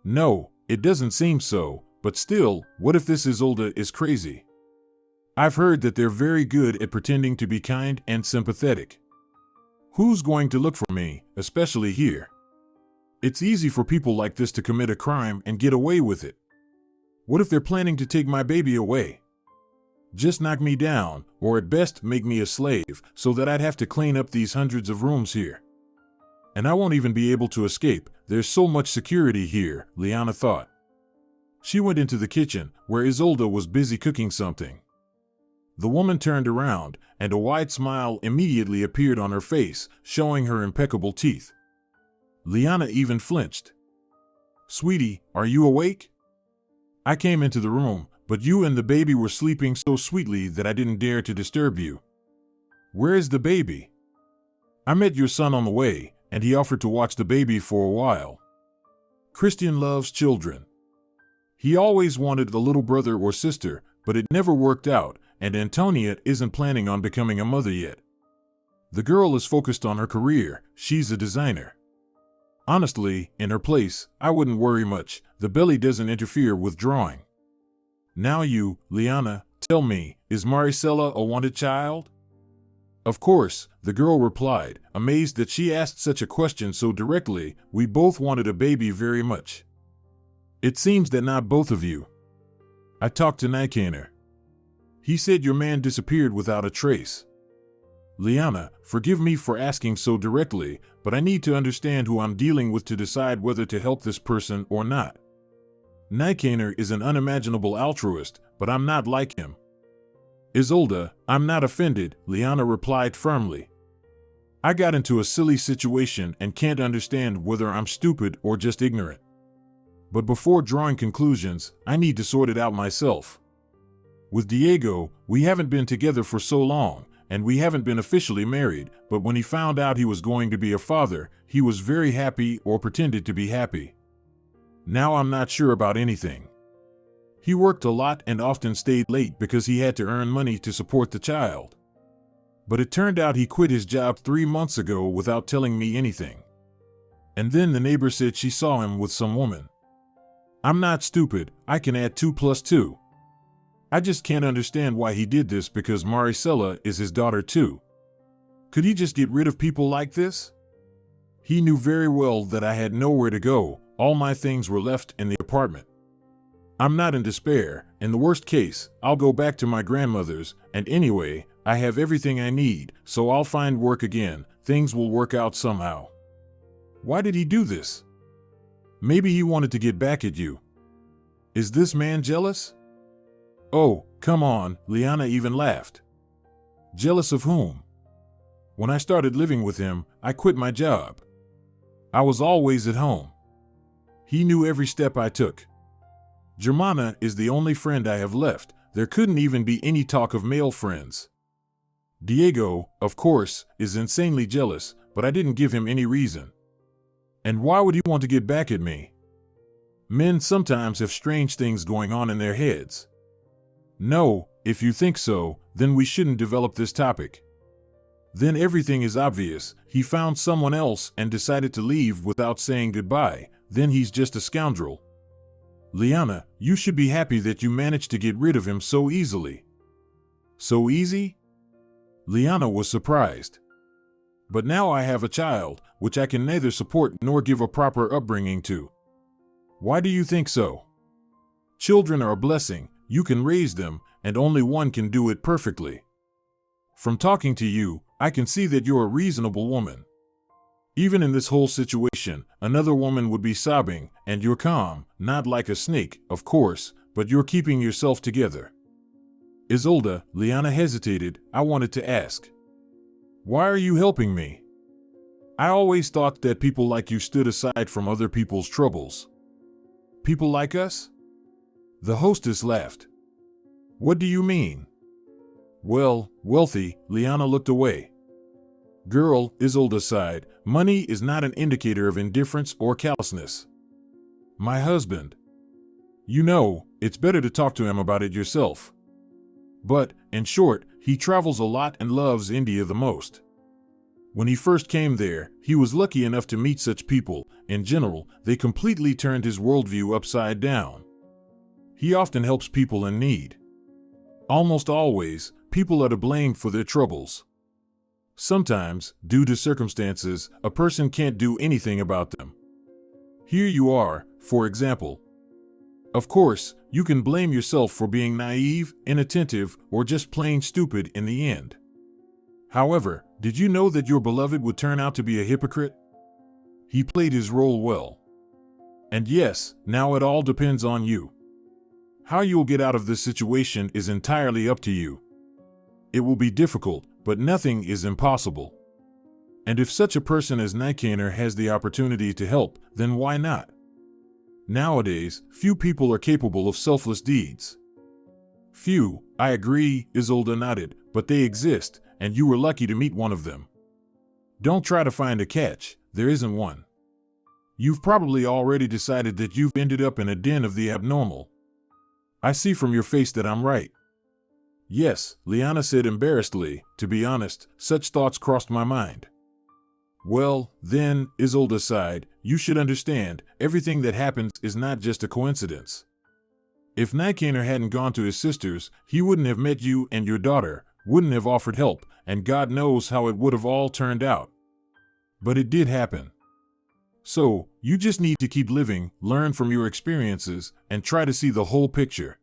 No, it doesn't seem so, but still, what if this Isolda is crazy? I've heard that they're very good at pretending to be kind and sympathetic. Who's going to look for me, especially here? It's easy for people like this to commit a crime and get away with it. What if they're planning to take my baby away? Just knock me down, or at best make me a slave, so that I'd have to clean up these hundreds of rooms here. And I won't even be able to escape. There's so much security here, Liana thought. She went into the kitchen, where Isolda was busy cooking something. The woman turned around, and a wide smile immediately appeared on her face, showing her impeccable teeth. Liana even flinched. Sweetie, are you awake? I came into the room, but you and the baby were sleeping so sweetly that I didn't dare to disturb you. Where is the baby? I met your son on the way, and he offered to watch the baby for a while. Christian loves children. He always wanted a little brother or sister, but it never worked out, and Antonia isn't planning on becoming a mother yet. The girl is focused on her career. She's a designer. Honestly, in her place, I wouldn't worry much. The belly doesn't interfere with drawing. Now you, Liana, tell me, is Maricela a wanted child? Of course, the girl replied, amazed that she asked such a question so directly. We both wanted a baby very much. It seems that not both of you. I talked to Nikaner. He said your man disappeared without a trace. Liana, forgive me for asking so directly, but I need to understand who I'm dealing with to decide whether to help this person or not. Nikaner is an unimaginable altruist, but I'm not like him. Isolda, I'm not offended, Liana replied firmly. I got into a silly situation and can't understand whether I'm stupid or just ignorant. But before drawing conclusions, I need to sort it out myself. With Diego, we haven't been together for so long, and we haven't been officially married, but when he found out he was going to be a father, he was very happy or pretended to be happy. Now I'm not sure about anything. He worked a lot and often stayed late because he had to earn money to support the child. But it turned out he quit his job 3 months ago without telling me anything. And then the neighbor said she saw him with some woman. I'm not stupid, I can add 2 plus 2. I just can't understand why he did this because Maricela is his daughter too. Could he just get rid of people like this? He knew very well that I had nowhere to go, all my things were left in the apartment. I'm not in despair. In the worst case, I'll go back to my grandmother's, and anyway, I have everything I need, so I'll find work again. Things will work out somehow. Why did he do this? Maybe he wanted to get back at you. Is this man jealous? Oh, come on, Liana even laughed. Jealous of whom? When I started living with him, I quit my job. I was always at home. He knew every step I took. Germana is the only friend I have left. There couldn't even be any talk of male friends. Diego, of course, is insanely jealous, but I didn't give him any reason. And why would he want to get back at me? Men sometimes have strange things going on in their heads. No, if you think so, then we shouldn't develop this topic. Then everything is obvious. He found someone else and decided to leave without saying goodbye. Then he's just a scoundrel. Liana, you should be happy that you managed to get rid of him so easily. So easy? Liana was surprised. But now I have a child, which I can neither support nor give a proper upbringing to. Why do you think so? Children are a blessing. You can raise them, and only one can do it perfectly. From talking to you, I can see that you're a reasonable woman. Even in this whole situation, another woman would be sobbing, and you're calm, not like a snake, of course, but you're keeping yourself together. Isolda, Liana hesitated. I wanted to ask. Why are you helping me? I always thought that people like you stood aside from other people's troubles. People like us? The hostess laughed. What do you mean? Well, wealthy, Liana looked away. Girl, Isolda sighed, money is not an indicator of indifference or callousness. My husband. You know, it's better to talk to him about it yourself. But, in short, he travels a lot and loves India the most. When he first came there, he was lucky enough to meet such people. In general, they completely turned his worldview upside down. He often helps people in need. Almost always, people are to blame for their troubles. Sometimes, due to circumstances, a person can't do anything about them. Here you are, for example. Of course, you can blame yourself for being naive, inattentive, or just plain stupid in the end. However, did you know that your beloved would turn out to be a hypocrite? He played his role well. And yes, now it all depends on you. How you'll get out of this situation is entirely up to you. It will be difficult, but nothing is impossible. And if such a person as Nikaner has the opportunity to help, then why not? Nowadays, few people are capable of selfless deeds. Few, I agree, Isolda nodded, but they exist, and you were lucky to meet one of them. Don't try to find a catch, there isn't one. You've probably already decided that you've ended up in a den of the abnormal. I see from your face that I'm right. Yes, Liana said embarrassedly. To be honest, such thoughts crossed my mind. Well, then, Isolda sighed, you should understand, everything that happens is not just a coincidence. If Nikaner hadn't gone to his sister's, he wouldn't have met you and your daughter, wouldn't have offered help, and God knows how it would have all turned out. But it did happen. So, you just need to keep living, learn from your experiences, and try to see the whole picture.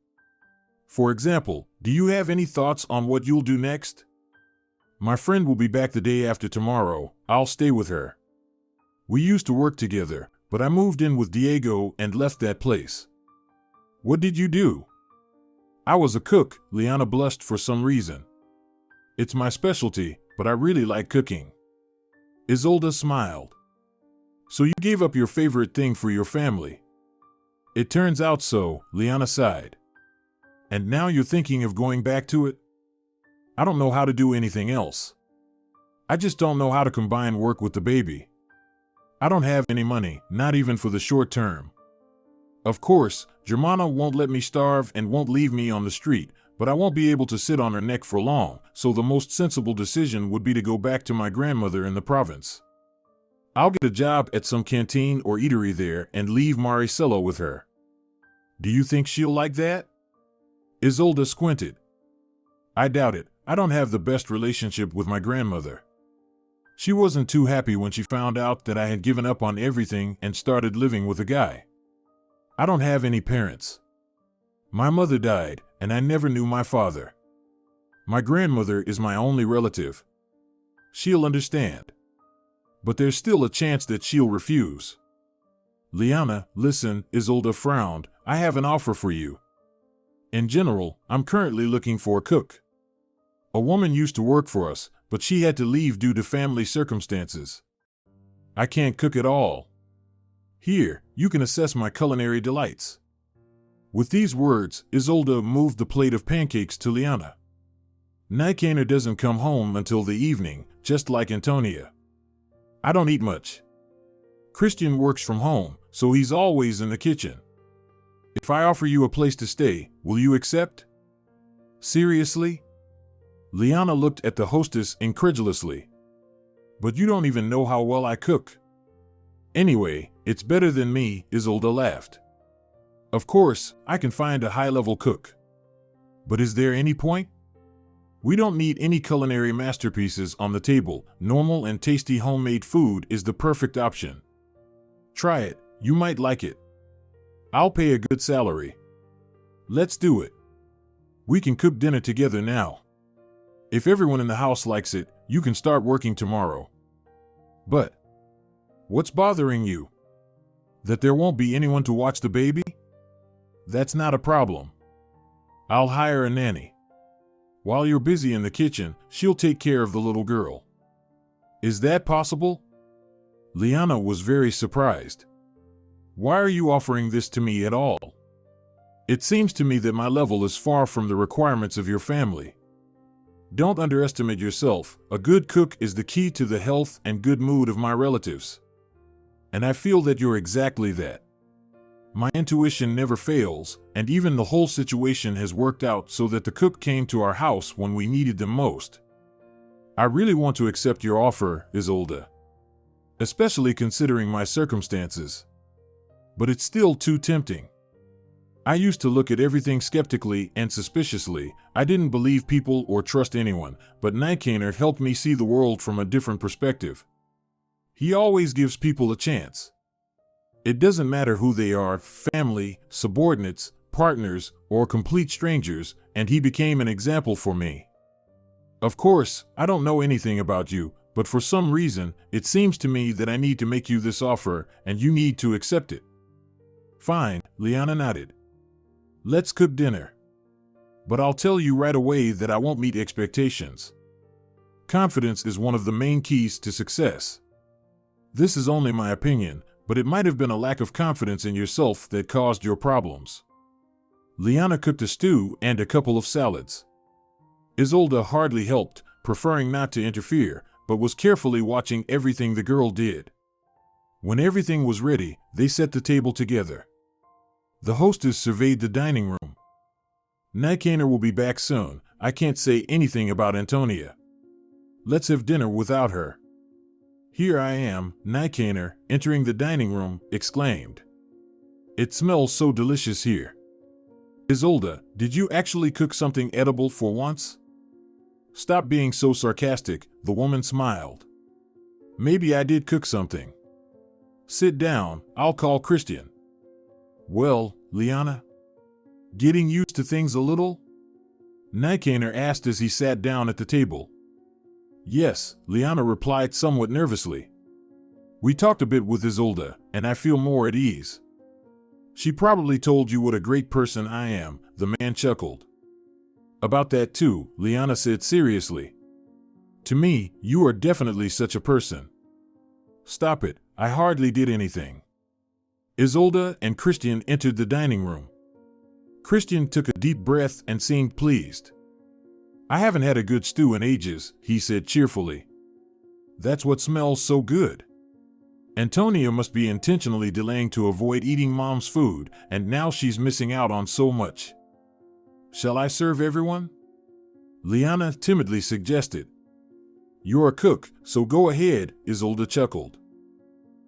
For example, do you have any thoughts on what you'll do next? My friend will be back the day after tomorrow. I'll stay with her. We used to work together, but I moved in with Diego and left that place. What did you do? I was a cook, Liana blushed for some reason. It's my specialty, but I really like cooking. Isolda smiled. So you gave up your favorite thing for your family. It turns out so, Liana sighed. And now you're thinking of going back to it? I don't know how to do anything else. I just don't know how to combine work with the baby. I don't have any money, not even for the short term. Of course, Germana won't let me starve and won't leave me on the street, but I won't be able to sit on her neck for long, so the most sensible decision would be to go back to my grandmother in the province. I'll get a job at some canteen or eatery there and leave Maricelo with her. Do you think she'll like that? Isolda squinted. I doubt it. I don't have the best relationship with my grandmother. She wasn't too happy when she found out that I had given up on everything and started living with a guy. I don't have any parents. My mother died, and I never knew my father. My grandmother is my only relative. She'll understand. But there's still a chance that she'll refuse. Liana, listen, Isolda frowned. I have an offer for you. In general, I'm currently looking for a cook. A woman used to work for us, but she had to leave due to family circumstances. I can't cook at all. Here, you can assess my culinary delights." With these words, Isolde moved the plate of pancakes to Liana. "Nikaner doesn't come home until the evening, just like Antonia. I don't eat much. Christian works from home, so he's always in the kitchen. If I offer you a place to stay, will you accept?" "Seriously?" Liana looked at the hostess incredulously. "But you don't even know how well I cook." "Anyway, it's better than me," Isolde laughed. "Of course, I can find a high-level cook. But is there any point? We don't need any culinary masterpieces on the table. Normal and tasty homemade food is the perfect option. Try it, you might like it. I'll pay a good salary. Let's do it. We can cook dinner together now. If everyone in the house likes it, you can start working tomorrow." "But what's bothering you? That there won't be anyone to watch the baby? That's not a problem. I'll hire a nanny. While you're busy in the kitchen, she'll take care of the little girl." "Is that possible?" Liana was very surprised. "Why are you offering this to me at all? It seems to me that my level is far from the requirements of your family. Don't underestimate yourself. A good cook is the key to the health and good mood of my relatives. And I feel that you're exactly that. My intuition never fails, and even the whole situation has worked out so that the cook came to our house when we needed them most. I really want to accept your offer, Isolde, especially considering my circumstances. But it's still too tempting. I used to look at everything skeptically and suspiciously. I didn't believe people or trust anyone, but Nikaner helped me see the world from a different perspective. He always gives people a chance. It doesn't matter who they are, family, subordinates, partners, or complete strangers, and he became an example for me. Of course, I don't know anything about you, but for some reason, it seems to me that I need to make you this offer, and you need to accept it." "Fine," Liana nodded. "Let's cook dinner. But I'll tell you right away that I won't meet expectations. Confidence is one of the main keys to success. This is only my opinion, but it might have been a lack of confidence in yourself that caused your problems." Liana cooked a stew and a couple of salads. Isolde hardly helped, preferring not to interfere, but was carefully watching everything the girl did. When everything was ready, they set the table together. The hostess surveyed the dining room. "Nikaner will be back soon. I can't say anything about Antonia. Let's have dinner without her." "Here I am," Nikaner, entering the dining room, exclaimed. "It smells so delicious here. Isolde, did you actually cook something edible for once?" "Stop being so sarcastic," the woman smiled. "Maybe I did cook something. Sit down, I'll call Christian." "Well, Liana? Getting used to things a little?" Nikaner asked as he sat down at the table. "Yes," Liana replied somewhat nervously. "We talked a bit with Isolde, and I feel more at ease. She probably told you what a great person I am," the man chuckled. "About that too," Liana said seriously. "To me, you are definitely such a person." "Stop it, I hardly did anything." Isolde and Christian entered the dining room. Christian took a deep breath and seemed pleased. "I haven't had a good stew in ages," he said cheerfully. "That's what smells so good. Antonia must be intentionally delaying to avoid eating Mom's food, and now she's missing out on so much. Shall I serve everyone?" Liana timidly suggested. "You're a cook, so go ahead," Isolde chuckled.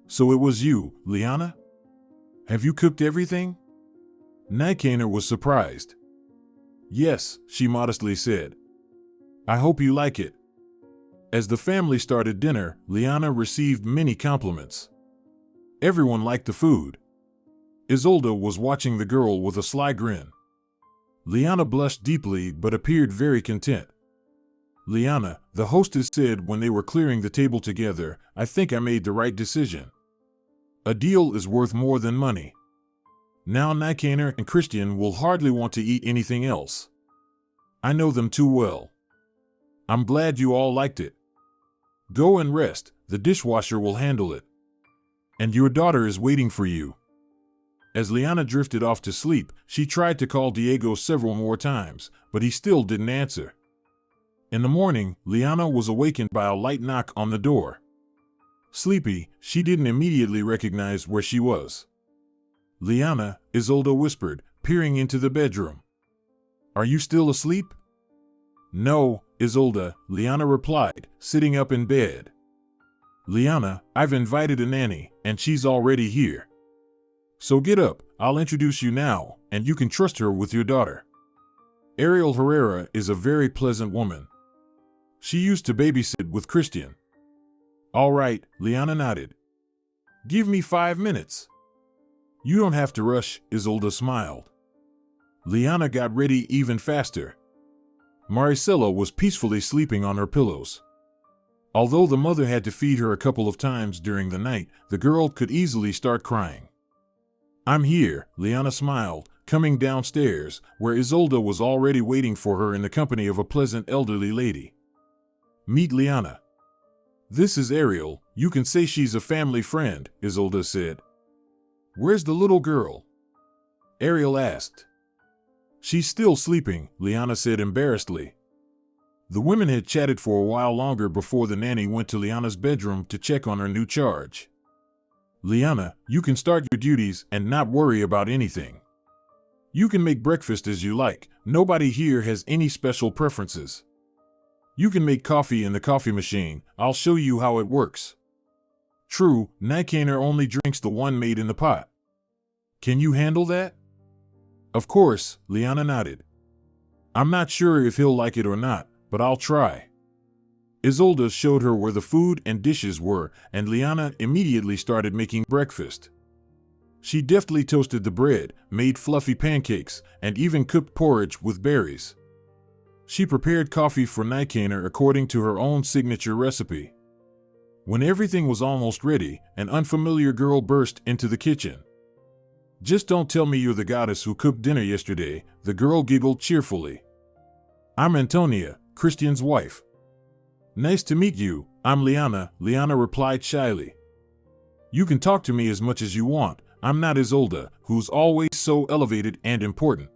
"So it was you, Liana? Have you cooked everything?" Nikaner was surprised. "Yes," she modestly said. "I hope you like it." As the family started dinner, Liana received many compliments. Everyone liked the food. Isolde was watching the girl with a sly grin. Liana blushed deeply but appeared very content. "Liana," the hostess said when they were clearing the table together, "I think I made the right decision. A deal is worth more than money. Now Nikaner and Christian will hardly want to eat anything else. I know them too well. I'm glad you all liked it. Go and rest, the dishwasher will handle it." And your daughter is waiting for you. As Liana drifted off to sleep, she tried to call Diego several more times, but he still didn't answer. In the morning, Liana was awakened by a light knock on the door. Sleepy, she didn't immediately recognize where she was. "Liana," Isolda whispered, peering into the bedroom. "Are you still asleep?" "No, Isolda," Liana replied, sitting up in bed. "Liana, I've invited a nanny, and she's already here. So get up, I'll introduce you now, and you can trust her with your daughter. Ariel Herrera is a very pleasant woman. She used to babysit with Christian." "All right," Liana nodded. "Give me 5 minutes." "You don't have to rush," Isolda smiled. Liana got ready even faster. Maricela was peacefully sleeping on her pillows. Although the mother had to feed her a couple of times during the night, the girl could easily start crying. "I'm here," Liana smiled, coming downstairs, where Isolda was already waiting for her in the company of a pleasant elderly lady. "Meet Liana. This is Ariel, you can say she's a family friend," Isolda said. "Where's the little girl?" Ariel asked. "She's still sleeping," Liana said embarrassedly. The women had chatted for a while longer before the nanny went to Liana's bedroom to check on her new charge. "Liana, you can start your duties and not worry about anything. You can make breakfast as you like, nobody here has any special preferences. You can make coffee in the coffee machine, I'll show you how it works. True, Nikaner only drinks the one made in the pot. Can you handle that?" "Of course," Liana nodded. "I'm not sure if he'll like it or not, but I'll try." Isolda showed her where the food and dishes were, and Liana immediately started making breakfast. She deftly toasted the bread, made fluffy pancakes, and even cooked porridge with berries. She prepared coffee for Nikaner according to her own signature recipe. When everything was almost ready, an unfamiliar girl burst into the kitchen. "Just don't tell me you're the goddess who cooked dinner yesterday," the girl giggled cheerfully. "I'm Antonia, Christian's wife." "Nice to meet you, I'm Liana," Liana replied shyly. "You can talk to me as much as you want, I'm not Isolda, who's always so elevated and important."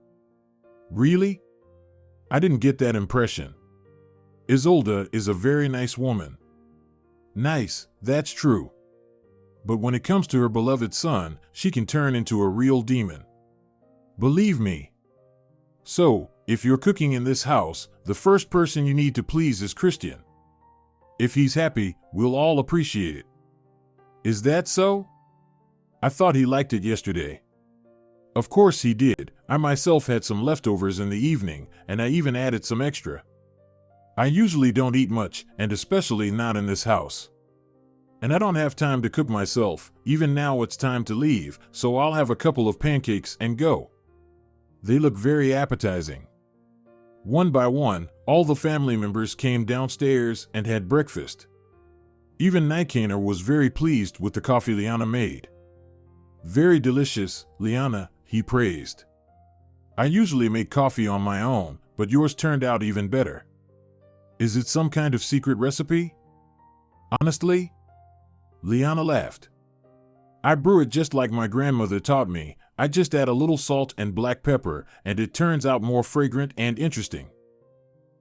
"Really? I didn't get that impression. Isolda is a very nice woman." "Nice, that's true. But when it comes to her beloved son, she can turn into a real demon. Believe me. So, if you're cooking in this house, the first person you need to please is Christian. If he's happy, we'll all appreciate it." "Is that so? I thought he liked it yesterday." "Of course he did. I myself had some leftovers in the evening, and I even added some extra. I usually don't eat much, and especially not in this house. And I don't have time to cook myself, even now it's time to leave, so I'll have a couple of pancakes and go." They look very appetizing. One by one, all the family members came downstairs and had breakfast. Even Nikaner was very pleased with the coffee Liana made. "Very delicious, Liana," he praised. "I usually make coffee on my own, but yours turned out even better. Is it some kind of secret recipe?" "Honestly?" Liana laughed. "I brew it just like my grandmother taught me. I just add a little salt and black pepper, and it turns out more fragrant and interesting.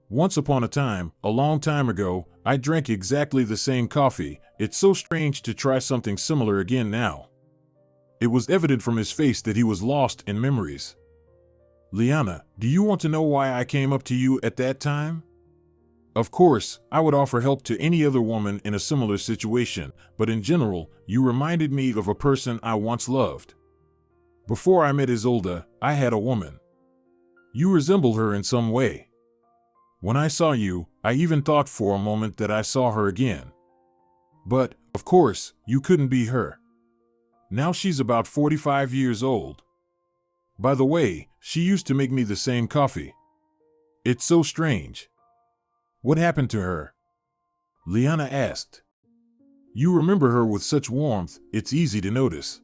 Once upon a time, a long time ago, I drank exactly the same coffee. It's so strange to try something similar again now." It was evident from his face that he was lost in memories. "Liana, do you want to know why I came up to you at that time?" "Of course, I would offer help to any other woman in a similar situation, but in general, you reminded me of a person I once loved. Before I met Isolda, I had a woman. You resemble her in some way. When I saw you, I even thought for a moment that I saw her again. But, of course, you couldn't be her. Now she's about 45 years old. By the way, she used to make me the same coffee. It's so strange. What happened to her?" Liana asked. "You remember her with such warmth, it's easy to notice.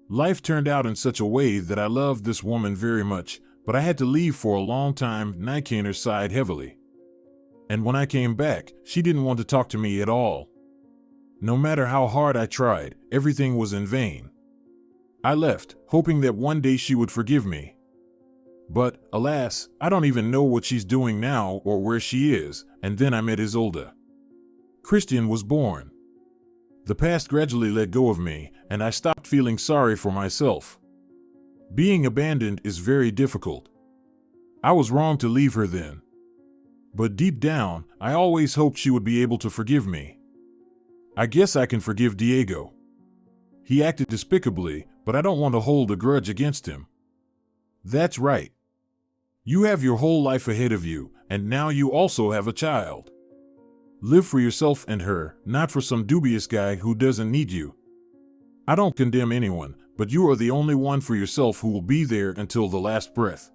Life turned out in such a way that I loved this woman very much, but I had to leave for a long time." Nikaner sighed heavily. "And when I came back, she didn't want to talk to me at all. No matter how hard I tried, everything was in vain. I left, hoping that one day she would forgive me. But, alas, I don't even know what she's doing now or where she is, and then I met Isolde. Christian was born. The past gradually let go of me, and I stopped feeling sorry for myself. Being abandoned is very difficult. I was wrong to leave her then. But deep down, I always hoped she would be able to forgive me. I guess I can forgive Diego. He acted despicably, but I don't want to hold a grudge against him. That's right. You have your whole life ahead of you, and now you also have a child. Live for yourself and her, not for some dubious guy who doesn't need you. I don't condemn anyone, but you are the only one for yourself who will be there until the last breath.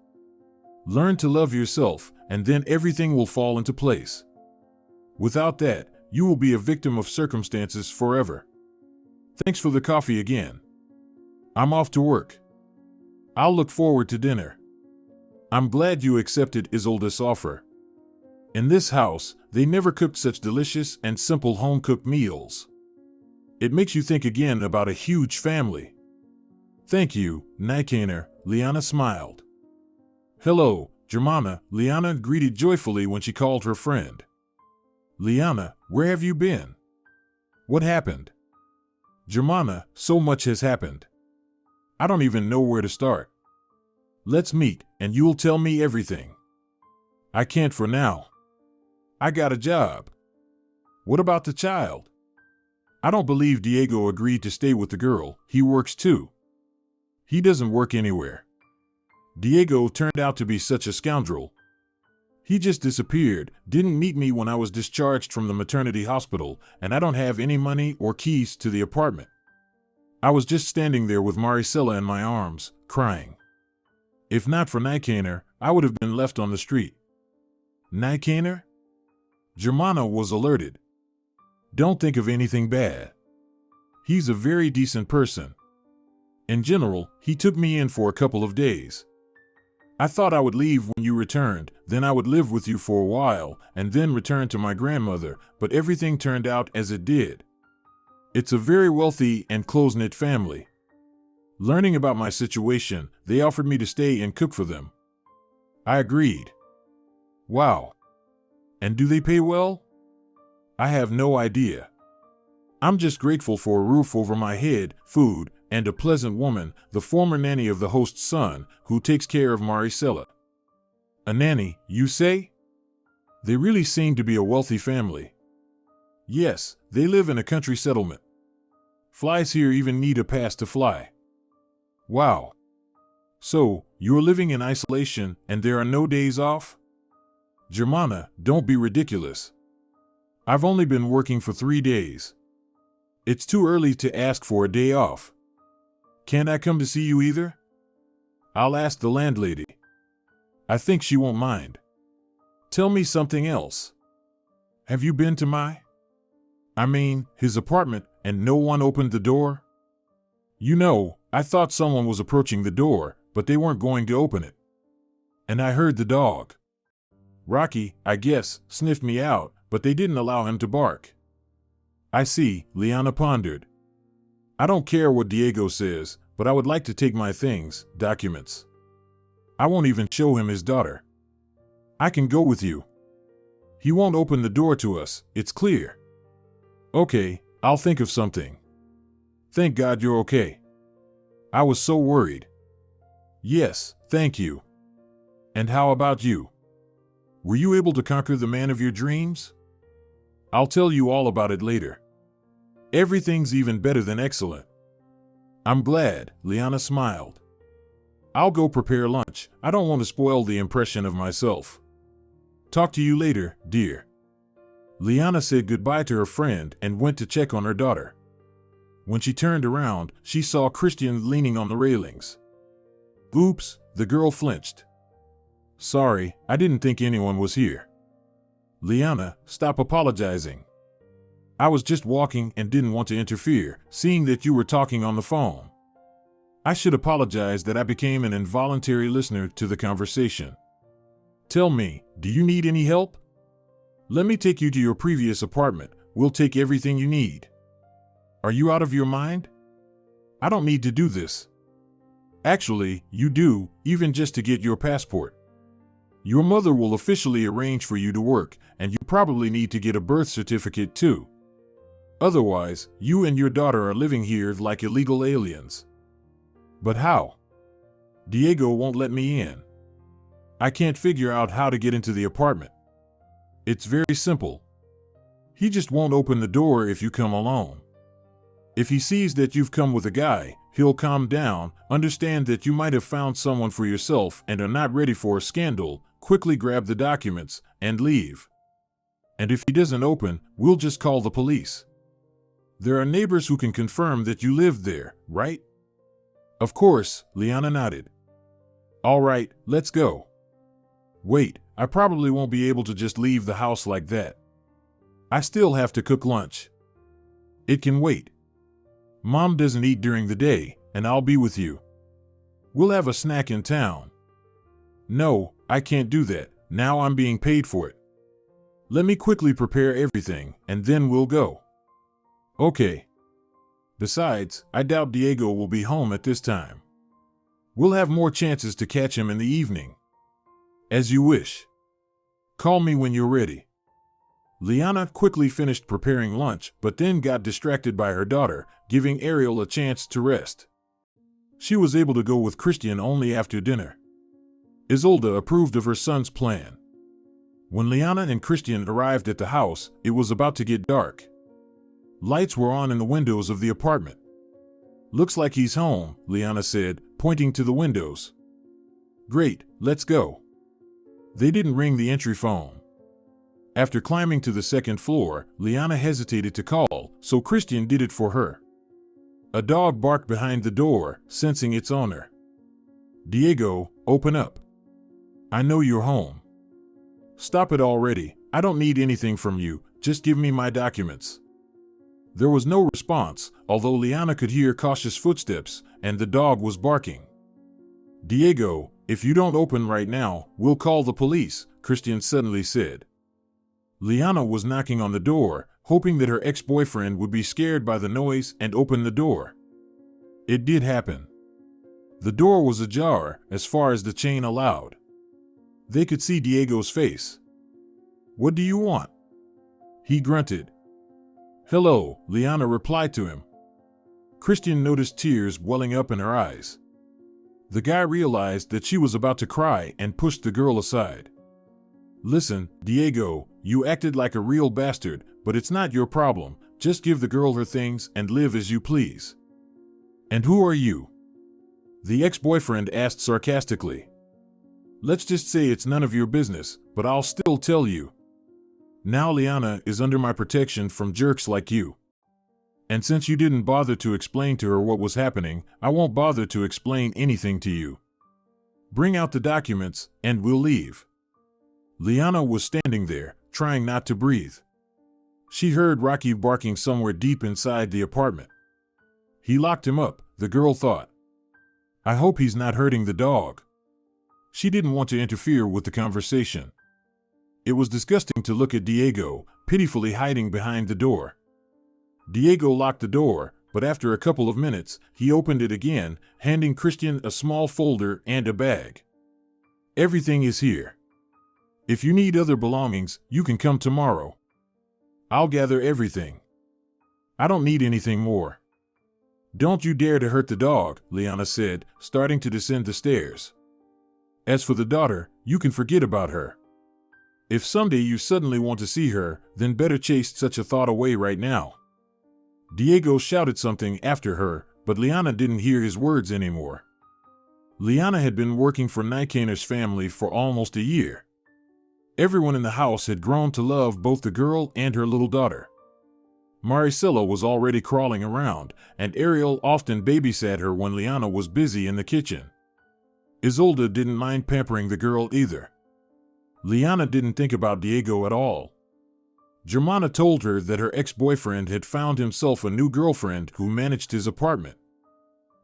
Learn to love yourself, and then everything will fall into place. Without that, you will be a victim of circumstances forever. Thanks for the coffee again. I'm off to work. I'll look forward to dinner. I'm glad you accepted Isolde's offer. In this house, they never cooked such delicious and simple home-cooked meals. It makes you think again about a huge family. Thank you, Nikaner, Liana smiled. Hello, Germana, Liana greeted joyfully when she called her friend. Liana, where have you been? What happened? Germana, so much has happened. I don't even know where to start. Let's meet, and you'll tell me everything. I can't for now. I got a job. What about the child? I don't believe Diego agreed to stay with the girl. He works too. He doesn't work anywhere. Diego turned out to be such a scoundrel. He just disappeared, didn't meet me when I was discharged from the maternity hospital, and I don't have any money or keys to the apartment. I was just standing there with Maricela in my arms, crying. If not for Nikaner, I would have been left on the street. Nikaner? Germana was alerted. Don't think of anything bad. He's a very decent person. In general, he took me in for a couple of days. I thought I would leave when you returned, then I would live with you for a while, and then return to my grandmother, but everything turned out as it did. It's a very wealthy and close-knit family. Learning about my situation, they offered me to stay and cook for them. I agreed. Wow. And do they pay well? I have no idea. I'm just grateful for a roof over my head, food, and a pleasant woman, the former nanny of the host's son, who takes care of Maricela. A nanny, you say? They really seem to be a wealthy family. Yes, they live in a country settlement. Flies here even need a pass to fly. Wow. So, you're living in isolation and there are no days off? Germana, don't be ridiculous. I've only been working for 3 days. It's too early to ask for a day off. Can't I come to see you either? I'll ask the landlady. I think she won't mind. Tell me something else. Have you been to his apartment, and no one opened the door? You know, I thought someone was approaching the door, but they weren't going to open it. And I heard the dog. Rocky, I guess, sniffed me out, but they didn't allow him to bark. I see, Liana pondered. I don't care what Diego says, but I would like to take my things, documents. I won't even show him his daughter. I can go with you. He won't open the door to us, it's clear. Okay, I'll think of something. Thank God you're okay. I was so worried. Yes, thank you. And how about you? Were you able to conquer the man of your dreams? I'll tell you all about it later. Everything's even better than excellent. I'm glad, Liana smiled. I'll go prepare lunch. I don't want to spoil the impression of myself. Talk to you later, dear. Liana said goodbye to her friend and went to check on her daughter. When she turned around, she saw Christian leaning on the railings. Oops, the girl flinched. Sorry, I didn't think anyone was here. Liana, stop apologizing. I was just walking and didn't want to interfere, seeing that you were talking on the phone. I should apologize that I became an involuntary listener to the conversation. Tell me, do you need any help? Let me take you to your previous apartment. We'll take everything you need. Are you out of your mind? I don't need to do this. Actually, you do, even just to get your passport. Your mother will officially arrange for you to work, and you probably need to get a birth certificate too. Otherwise, you and your daughter are living here like illegal aliens. But how? Diego won't let me in. I can't figure out how to get into the apartment. It's very simple. He just won't open the door if you come alone. If he sees that you've come with a guy, he'll calm down, understand that you might have found someone for yourself and are not ready for a scandal, quickly grab the documents, and leave. And if he doesn't open, we'll just call the police. There are neighbors who can confirm that you live there, right? Of course, Liana nodded. All right, let's go. Wait, I probably won't be able to just leave the house like that. I still have to cook lunch. It can wait. Mom doesn't eat during the day, and I'll be with you. We'll have a snack in town. No, I can't do that. Now I'm being paid for it. Let me quickly prepare everything, and then we'll go. Okay. Besides, I doubt Diego will be home at this time. We'll have more chances to catch him in the evening. As you wish. Call me when you're ready. Liana quickly finished preparing lunch, but then got distracted by her daughter, giving Ariel a chance to rest. She was able to go with Christian only after dinner. Isolde approved of her son's plan. When Liana and Christian arrived at the house, it was about to get dark. Lights were on in the windows of the apartment. Looks like he's home, Liana said, pointing to the windows. Great, let's go. They didn't ring the entry phone. After climbing to the second floor, Liana hesitated to call, so Christian did it for her. A dog barked behind the door, sensing its owner. Diego, open up. I know you're home. Stop it already. I don't need anything from you, just give me my documents. There was no response, although Liana could hear cautious footsteps, and the dog was barking. Diego, if you don't open right now, we'll call the police, Christian suddenly said. Liana was knocking on the door, hoping that her ex-boyfriend would be scared by the noise and open the door. It did happen. The door was ajar, as far as the chain allowed. They could see Diego's face. What do you want? He grunted. Hello, Liana replied to him. Christian noticed tears welling up in her eyes. The guy realized that she was about to cry and pushed the girl aside. Listen, Diego, you acted like a real bastard, but it's not your problem. Just give the girl her things and live as you please. And who are you? The ex-boyfriend asked sarcastically. Let's just say it's none of your business, but I'll still tell you. Now Liana is under my protection from jerks like you. And since you didn't bother to explain to her what was happening, I won't bother to explain anything to you. Bring out the documents, and we'll leave. Liana was standing there, trying not to breathe. She heard Rocky barking somewhere deep inside the apartment. He locked him up, the girl thought. I hope he's not hurting the dog. She didn't want to interfere with the conversation. It was disgusting to look at Diego, pitifully hiding behind the door. Diego locked the door, but after a couple of minutes, he opened it again, handing Christian a small folder and a bag. Everything is here. If you need other belongings, you can come tomorrow. I'll gather everything. I don't need anything more. Don't you dare to hurt the dog, Liana said, starting to descend the stairs. As for the daughter, you can forget about her. If someday you suddenly want to see her, then better chase such a thought away right now. Diego shouted something after her, but Liana didn't hear his words anymore. Liana had been working for Nikanor's family for almost a year. Everyone in the house had grown to love both the girl and her little daughter. Maricela was already crawling around, and Ariel often babysat her when Liana was busy in the kitchen. Isolde didn't mind pampering the girl either. Liana didn't think about Diego at all. Germana told her that her ex-boyfriend had found himself a new girlfriend who managed his apartment.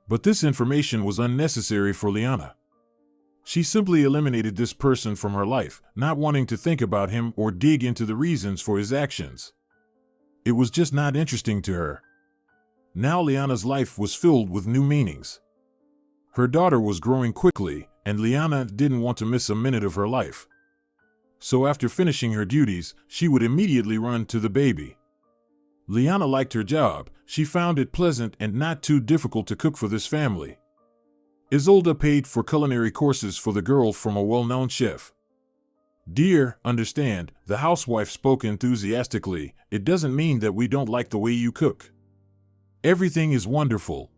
But this information was unnecessary for Liana. She simply eliminated this person from her life, not wanting to think about him or dig into the reasons for his actions. It was just not interesting to her. Now Liana's life was filled with new meanings. Her daughter was growing quickly, and Liana didn't want to miss a minute of her life. So after finishing her duties, she would immediately run to the baby. Liana liked her job. She found it pleasant and not too difficult to cook for this family. Isolde paid for culinary courses for the girl from a well-known chef. "Dear, understand," the housewife spoke enthusiastically, "it doesn't mean that we don't like the way you cook. Everything is wonderful.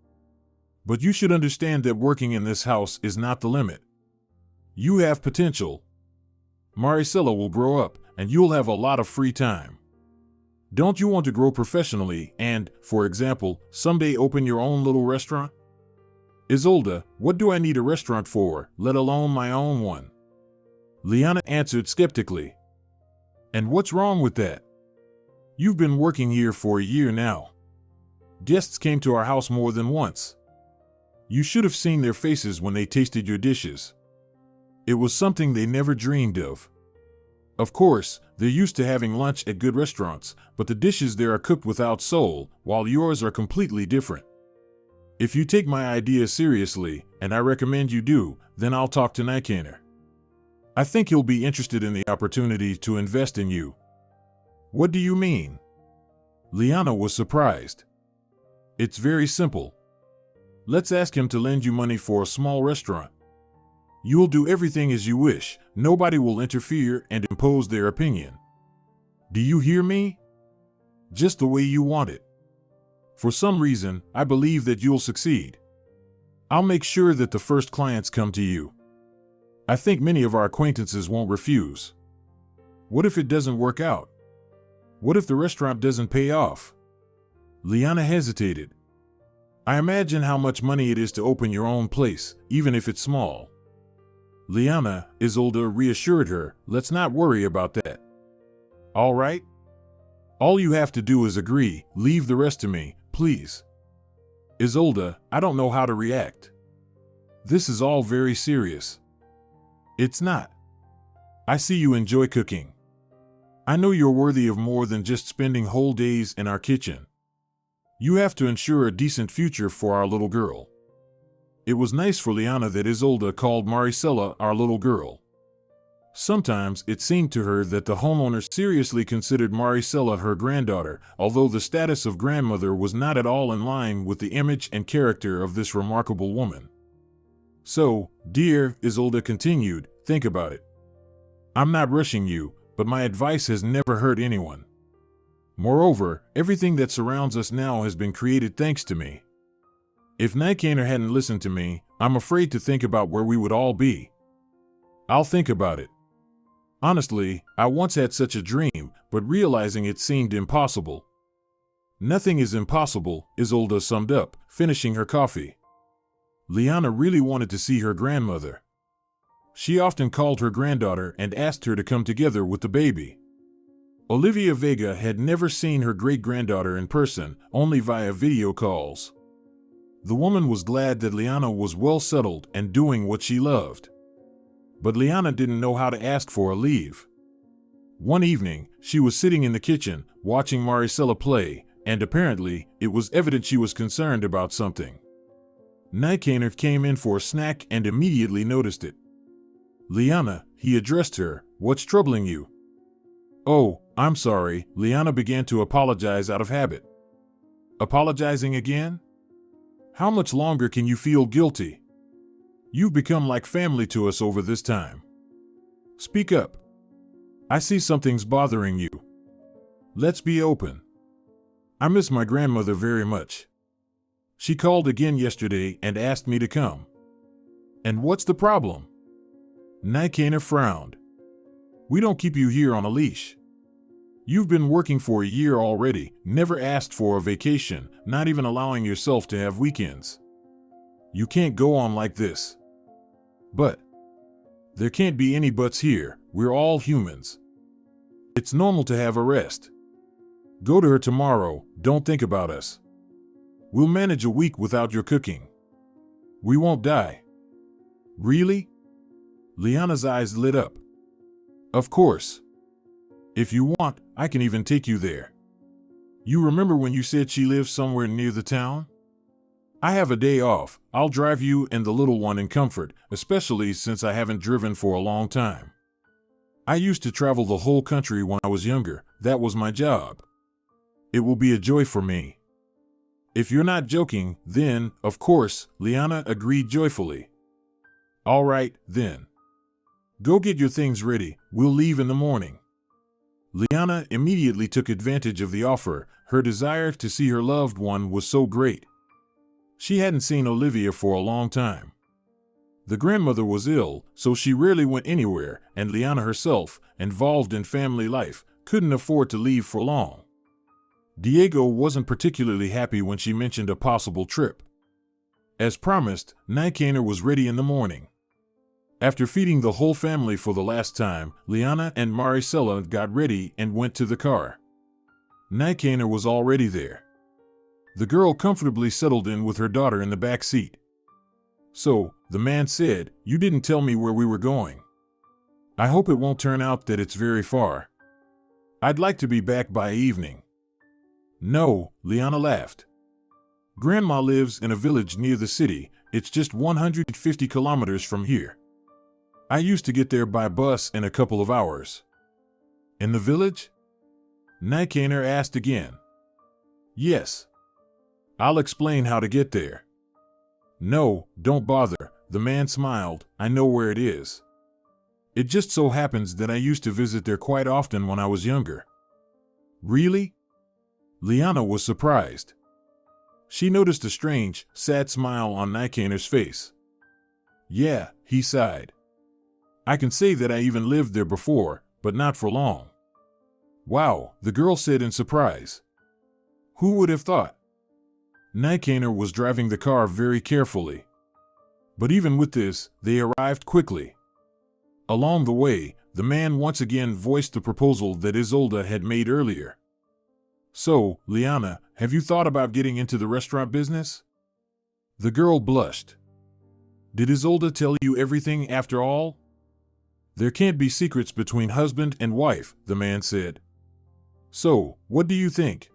But you should understand that working in this house is not the limit. You have potential. Maricela will grow up, and you'll have a lot of free time. Don't you want to grow professionally and, for example, someday open your own little restaurant?" "Isolde, what do I need a restaurant for, let alone my own one?" Liana answered skeptically. "And what's wrong with that? You've been working here for a year now. Guests came to our house more than once. You should have seen their faces when they tasted your dishes. It was something they never dreamed of. Of course, they're used to having lunch at good restaurants, but the dishes there are cooked without soul, while yours are completely different. If you take my idea seriously, and I recommend you do, then I'll talk to Nijkaner. I think he'll be interested in the opportunity to invest in you." "What do you mean?" Liana was surprised. "It's very simple. Let's ask him to lend you money for a small restaurant. You'll do everything as you wish. Nobody will interfere and impose their opinion. Do you hear me? Just the way you want it. For some reason, I believe that you'll succeed. I'll make sure that the first clients come to you. I think many of our acquaintances won't refuse. What if it doesn't work out? What if the restaurant doesn't pay off?" Liana hesitated. "I imagine how much money it is to open your own place, even if it's small." "Liana," Isolde reassured her, "let's not worry about that. All right? All you have to do is agree, leave the rest to me, please." "Isolde, I don't know how to react. This is all very serious." "It's not. I see you enjoy cooking. I know you're worthy of more than just spending whole days in our kitchen. You have to ensure a decent future for our little girl." It was nice for Liana that Isolde called Maricela our little girl. Sometimes it seemed to her that the homeowner seriously considered Maricela her granddaughter, although the status of grandmother was not at all in line with the image and character of this remarkable woman. "So, dear," Isolde continued, "think about it. I'm not rushing you, but my advice has never hurt anyone. Moreover, everything that surrounds us now has been created thanks to me. If Nijkaner hadn't listened to me, I'm afraid to think about where we would all be. I'll think about it. Honestly, I once had such a dream, but realizing it seemed impossible." "Nothing is impossible," Isolde summed up, finishing her coffee. Liana really wanted to see her grandmother. She often called her granddaughter and asked her to come together with the baby. Olivia Vega had never seen her great-granddaughter in person, only via video calls. The woman was glad that Liana was well settled and doing what she loved. But Liana didn't know how to ask for a leave. One evening, she was sitting in the kitchen, watching Maricela play, and apparently, it was evident she was concerned about something. Nijkaner came in for a snack and immediately noticed it. "Liana," he addressed her, "what's troubling you?" "Oh, I'm sorry," Liana began to apologize out of habit. "Apologizing again? How much longer can you feel guilty? You've become like family to us over this time. Speak up. I see something's bothering you. Let's be open. I miss my grandmother very much. She called again yesterday and asked me to come." "And what's the problem?" Nijkaner frowned. "We don't keep you here on a leash. You've been working for a year already, never asked for a vacation, not even allowing yourself to have weekends. You can't go on like this." "But there can't be any buts here, we're all humans. It's normal to have a rest. Go to her tomorrow, don't think about us. We'll manage a week without your cooking. We won't die." "Really?" Liana's eyes lit up. "Of course. If you want, I can even take you there. You remember when you said she lives somewhere near the town? I have a day off. I'll drive you and the little one in comfort, especially since I haven't driven for a long time. I used to travel the whole country when I was younger. That was my job. It will be a joy for me. If you're not joking, then, of course, Liana agreed joyfully. All right, then. Go get your things ready. We'll leave in the morning. Liana immediately took advantage of the offer. Her desire to see her loved one was so great. She hadn't seen Olivia for a long time. The grandmother was ill, so she rarely went anywhere, and Liana herself, involved in family life, couldn't afford to leave for long. Diego wasn't particularly happy when she mentioned a possible trip. As promised, Nicander was ready in the morning. After feeding the whole family for the last time, Liana and Maricela got ready and went to the car. Nicander was already there. The girl comfortably settled in with her daughter in the back seat. So, the man said, "You didn't tell me where we were going. I hope it won't turn out that it's very far. I'd like to be back by evening." "No," Liana laughed. "Grandma lives in a village near the city. It's just 150 kilometers from here. I used to get there by bus in a couple of hours." "In the village?" Nicander asked again. "Yes. I'll explain how to get there." "No, don't bother," the man smiled. "I know where it is. It just so happens that I used to visit there quite often when I was younger." "Really?" Liana was surprised. She noticed a strange, sad smile on Nicander's face. "Yeah," he sighed. "I can say that I even lived there before, but not for long." "Wow," the girl said in surprise. "Who would have thought?" Nicander was driving the car very carefully. But even with this, they arrived quickly. Along the way, the man once again voiced the proposal that Isolda had made earlier. "So, Liana, have you thought about getting into the restaurant business?" The girl blushed. "Did Isolda tell you everything after all?" "There can't be secrets between husband and wife," the man said. "So, what do you think?"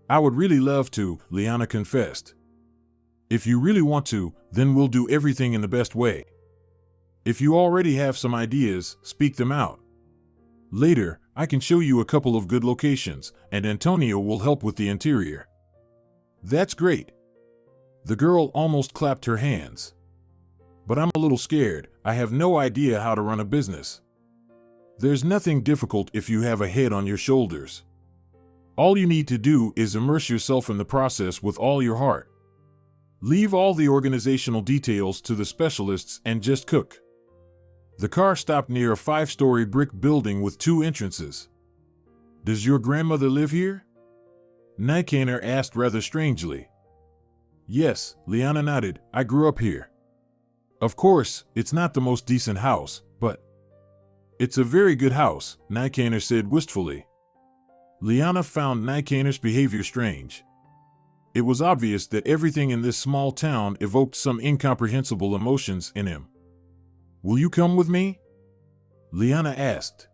"I would really love to," Liana confessed. "If you really want to, then we'll do everything in the best way. If you already have some ideas, speak them out. Later, I can show you a couple of good locations, and Antonio will help with the interior." "That's great." The girl almost clapped her hands. "But I'm a little scared. I have no idea how to run a business." "There's nothing difficult if you have a head on your shoulders. All you need to do is immerse yourself in the process with all your heart. Leave all the organizational details to the specialists and just cook." The car stopped near a 5-story brick building with 2 entrances. "Does your grandmother live here?" Nicander asked rather strangely. "Yes," Liana nodded. "I grew up here. Of course, it's not the most decent house, but..." "It's a very good house," Nicander said wistfully. Liana found Nicander's behavior strange. It was obvious that everything in this small town evoked some incomprehensible emotions in him. "Will you come with me?" Liana asked.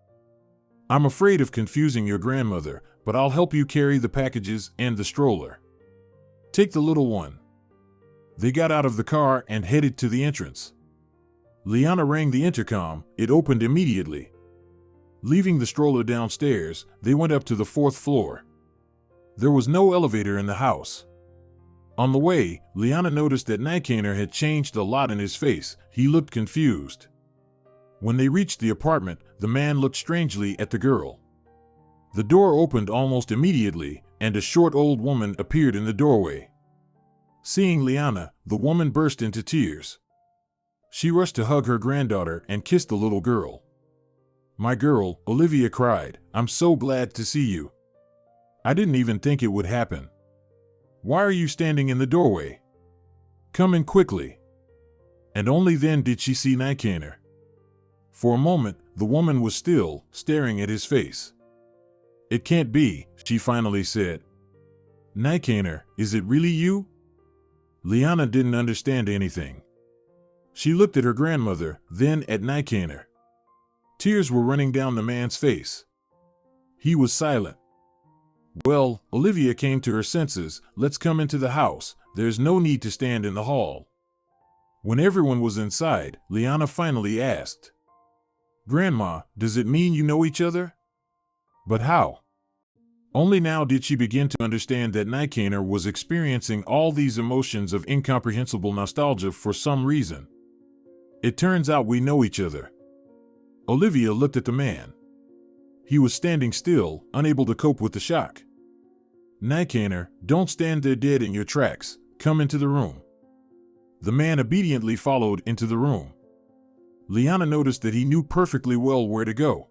"I'm afraid of confusing your grandmother, but I'll help you carry the packages and the stroller. Take the little one." They got out of the car and headed to the entrance. Liana rang the intercom. It opened immediately. Leaving the stroller downstairs, they went up to the 4th floor. There was no elevator in the house. On the way, Liana noticed that Nicander had changed a lot in his face. He looked confused. When they reached the apartment, the man looked strangely at the girl. The door opened almost immediately, and a short old woman appeared in the doorway. Seeing Liana, the woman burst into tears. She rushed to hug her granddaughter and kissed the little girl. "My girl," Olivia cried, "I'm so glad to see you. I didn't even think it would happen. Why are you standing in the doorway? Come in quickly." And only then did she see Nicander. For a moment, the woman was still, staring at his face. "It can't be," she finally said. "Nicander, is it really you?" Liana didn't understand anything. She looked at her grandmother, then at Nicander. Tears were running down the man's face. He was silent. Well, Olivia came to her senses. Let's come into the house. There's no need to stand in the hall. When everyone was inside, Liana finally asked, Grandma, does it mean you know each other? But how? Only now did she begin to understand that Nikaner was experiencing all these emotions of incomprehensible nostalgia for some reason. It turns out we know each other. Olivia looked at the man. He was standing still, unable to cope with the shock. Nikaner, don't stand there dead in your tracks. Come into the room. The man obediently followed into the room. Liana noticed that he knew perfectly well where to go.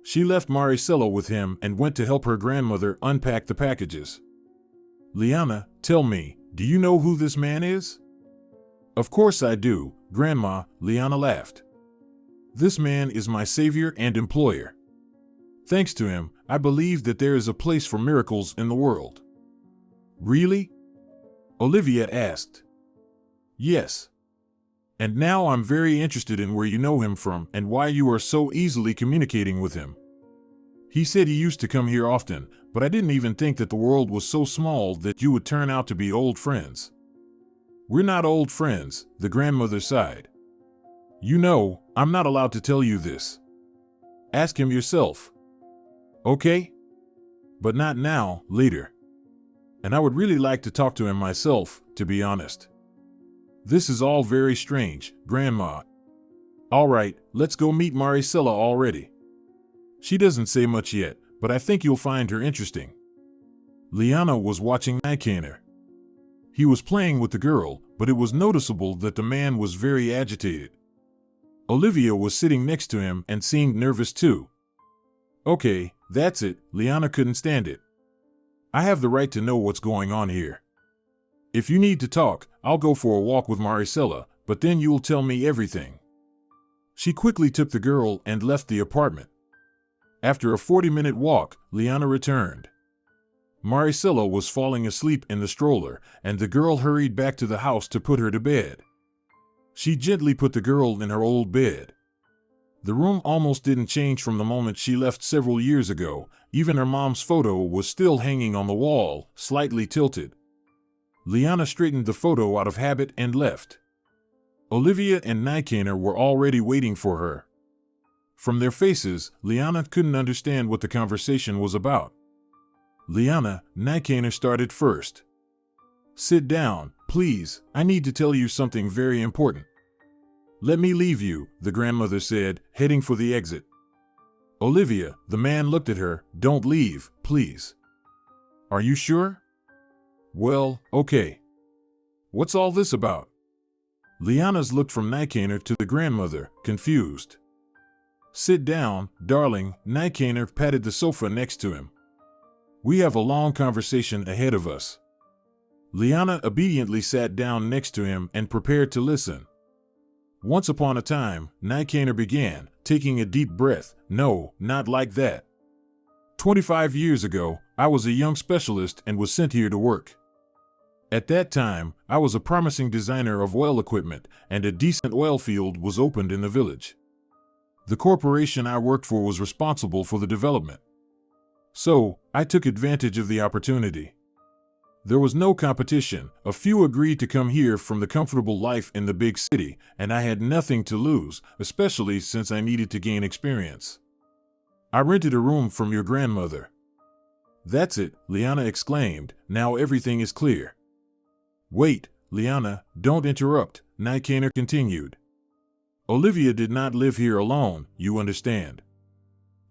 She left Maricela with him and went to help her grandmother unpack the packages. Liana, tell me, do you know who this man is? Of course I do, Grandma, Liana laughed. This man is my savior and employer. Thanks to him, I believe that there is a place for miracles in the world. Really? Olivia asked. Yes. And now I'm very interested in where you know him from and why you are so easily communicating with him. He said he used to come here often, but I didn't even think that the world was so small that you would turn out to be old friends. We're not old friends, the grandmother sighed. You know, I'm not allowed to tell you this. Ask him yourself. Okay? But not now, later. And I would really like to talk to him myself, to be honest. This is all very strange, Grandma. All right, let's go meet Maricela already. She doesn't say much yet, but I think you'll find her interesting. Liana was watching Nikaner. He was playing with the girl, but it was noticeable that the man was very agitated. Olivia was sitting next to him and seemed nervous too. Okay, that's it, Liana couldn't stand it. I have the right to know what's going on here. If you need to talk, I'll go for a walk with Maricela, but then you'll tell me everything. She quickly took the girl and left the apartment. After a 40-minute walk, Liana returned. Maricela was falling asleep in the stroller, and the girl hurried back to the house to put her to bed. She gently put the girl in her old bed. The room almost didn't change from the moment she left several years ago. Even her mom's photo was still hanging on the wall, slightly tilted. Liana straightened the photo out of habit and left. Olivia and Nikaner were already waiting for her. From their faces, Liana couldn't understand what the conversation was about. Liana, Nikaner started first. Sit down, please, I need to tell you something very important. Let me leave you, the grandmother said, heading for the exit. Olivia, the man looked at her, don't leave, please. Are you sure? Well, okay. What's all this about? Liana's looked from Nikaner to the grandmother, confused. Sit down, darling, Nikaner patted the sofa next to him. We have a long conversation ahead of us. Liana obediently sat down next to him and prepared to listen. Once upon a time, Nikaner began, taking a deep breath. No, not like that. 25 years ago, I was a young specialist and was sent here to work. At that time, I was a promising designer of oil equipment, and a decent oil field was opened in the village. The corporation I worked for was responsible for the development. So, I took advantage of the opportunity. There was no competition. A few agreed to come here from the comfortable life in the big city, and I had nothing to lose, especially since I needed to gain experience. I rented a room from your grandmother. That's it, Liana exclaimed. Now everything is clear. Wait, Liana, don't interrupt, Nikaner continued. Olivia did not live here alone, you understand.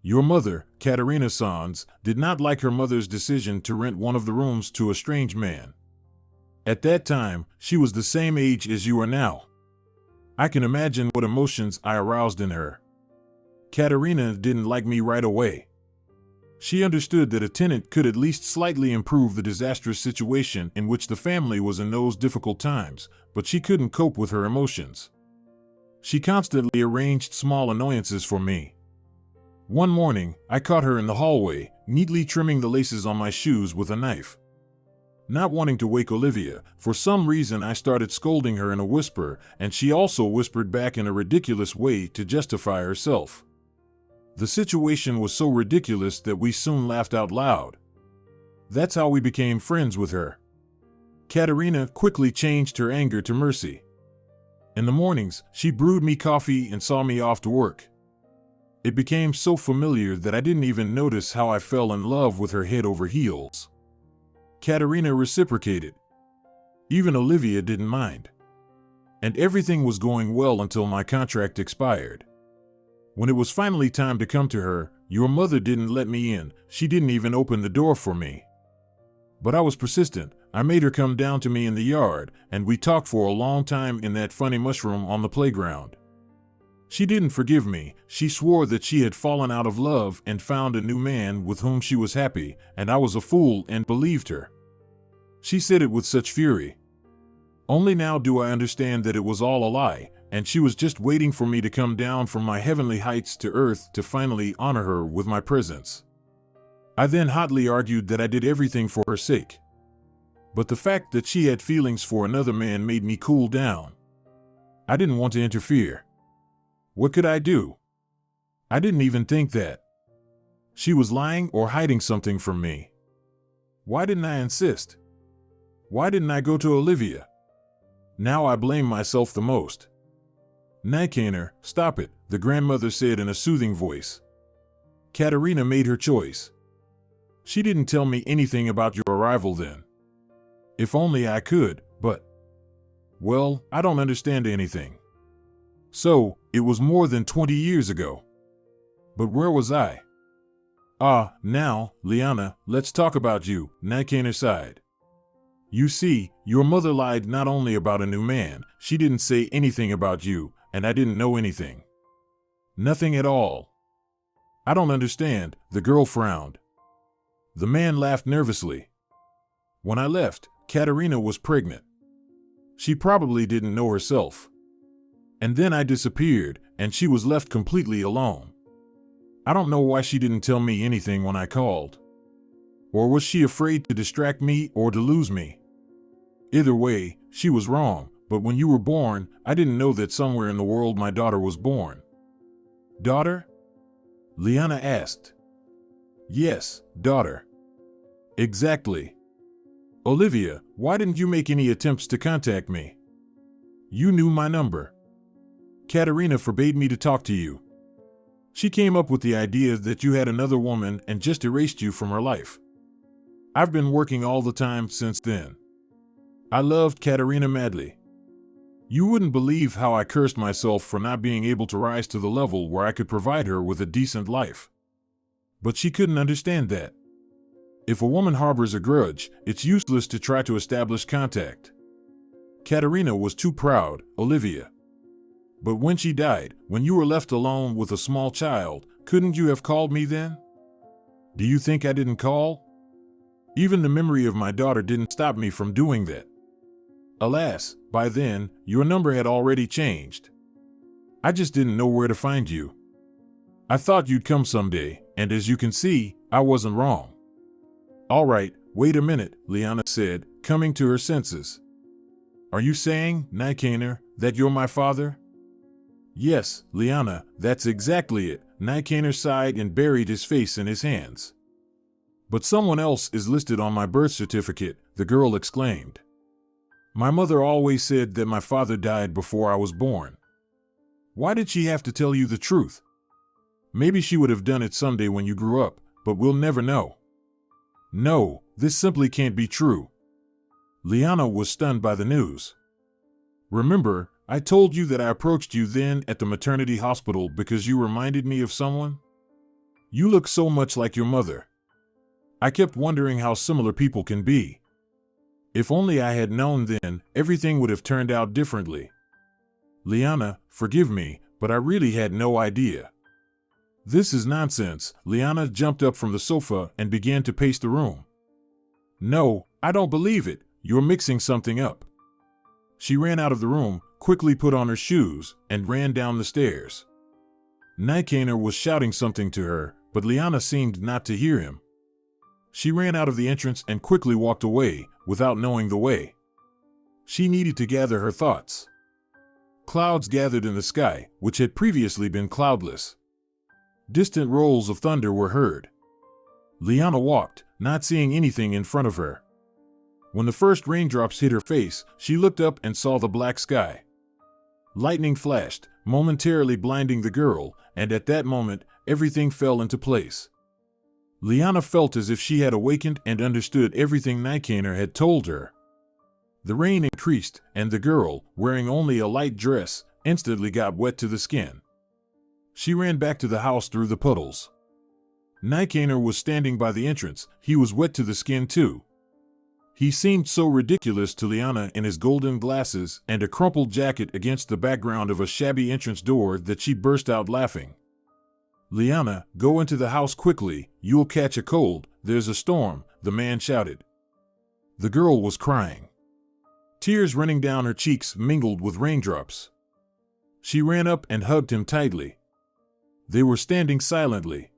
Your mother, Katerina Sans, did not like her mother's decision to rent one of the rooms to a strange man. At that time, she was the same age as you are now. I can imagine what emotions I aroused in her. Katerina didn't like me right away. She understood that a tenant could at least slightly improve the disastrous situation in which the family was in those difficult times, but she couldn't cope with her emotions. She constantly arranged small annoyances for me. One morning, I caught her in the hallway, neatly trimming the laces on my shoes with a knife. Not wanting to wake Olivia, for some reason I started scolding her in a whisper, and she also whispered back in a ridiculous way to justify herself. The situation was so ridiculous that we soon laughed out loud. That's how we became friends with her. Katerina quickly changed her anger to mercy. In the mornings, she brewed me coffee and saw me off to work. It became so familiar that I didn't even notice how I fell in love with her head over heels. Katerina reciprocated. Even Olivia didn't mind. And everything was going well until my contract expired. When it was finally time to come to her, your mother didn't let me in. She didn't even open the door for me. But I was persistent. I made her come down to me in the yard, and we talked for a long time in that funny mushroom on the playground. She didn't forgive me. She swore that she had fallen out of love and found a new man with whom she was happy, and I was a fool and believed her. She said it with such fury. Only now do I understand that it was all a lie, and she was just waiting for me to come down from my heavenly heights to earth to finally honor her with my presence. I then hotly argued that I did everything for her sake. But the fact that she had feelings for another man made me cool down. I didn't want to interfere. What could I do? I didn't even think that she was lying or hiding something from me. Why didn't I insist? Why didn't I go to Olivia? Now I blame myself the most. Nikaner, stop it, the grandmother said in a soothing voice. Katerina made her choice. She didn't tell me anything about your arrival then. If only I could, but... Well, I don't understand anything. So, it was more than 20 years ago. But where was I? Now, Liana, let's talk about you, Nikaner sighed. You see, your mother lied not only about a new man, she didn't say anything about you, and I didn't know anything. Nothing at all. I don't understand, the girl frowned. The man laughed nervously. When I left, Katerina was pregnant. She probably didn't know herself. And then I disappeared, and she was left completely alone. I don't know why she didn't tell me anything when I called. Or was she afraid to distract me or to lose me? Either way, she was wrong, but when you were born, I didn't know that somewhere in the world my daughter was born. Daughter? Liana asked. Yes, daughter. Exactly. Olivia, why didn't you make any attempts to contact me? You knew my number. Katerina forbade me to talk to you. She came up with the idea that you had another woman and just erased you from her life. I've been working all the time since then. I loved Katerina madly. You wouldn't believe how I cursed myself for not being able to rise to the level where I could provide her with a decent life. But she couldn't understand that. If a woman harbors a grudge, it's useless to try to establish contact. Katerina was too proud, Olivia. But when she died, when you were left alone with a small child, couldn't you have called me then? Do you think I didn't call? Even the memory of my daughter didn't stop me from doing that. Alas, by then, your number had already changed. I just didn't know where to find you. I thought you'd come someday, and as you can see, I wasn't wrong. All right, wait a minute, Liana said, coming to her senses. Are you saying, Nikaner, that you're my father? Yes, Liana, that's exactly it. Nikaner sighed and buried his face in his hands. But someone else is listed on my birth certificate, the girl exclaimed. My mother always said that my father died before I was born. Why did she have to tell you the truth? Maybe she would have done it someday when you grew up, but we'll never know. No, this simply can't be true. Liana was stunned by the news. Remember, I told you that I approached you then at the maternity hospital because you reminded me of someone? You look so much like your mother. I kept wondering how similar people can be. If only I had known then, everything would have turned out differently. Liana, forgive me, but I really had no idea. This is nonsense. Liana jumped up from the sofa and began to pace the room. No, I don't believe it. You're mixing something up. She ran out of the room, quickly put on her shoes, and ran down the stairs. Nikaner was shouting something to her, but Liana seemed not to hear him. She ran out of the entrance and quickly walked away, without knowing the way. She needed to gather her thoughts. Clouds gathered in the sky, which had previously been cloudless. Distant rolls of thunder were heard. Liana walked, not seeing anything in front of her. When the first raindrops hit her face, she looked up and saw the black sky. Lightning flashed, momentarily blinding the girl, and at that moment, everything fell into place. Liana felt as if she had awakened and understood everything Nikaner had told her. The rain increased, and the girl, wearing only a light dress, instantly got wet to the skin. She ran back to the house through the puddles. Nikaner was standing by the entrance. He was wet to the skin too. He seemed so ridiculous to Liana in his golden glasses and a crumpled jacket against the background of a shabby entrance door that she burst out laughing. "Liana, go into the house quickly, you'll catch a cold, there's a storm," the man shouted. The girl was crying. Tears running down her cheeks mingled with raindrops. She ran up and hugged him tightly. They were standing silently.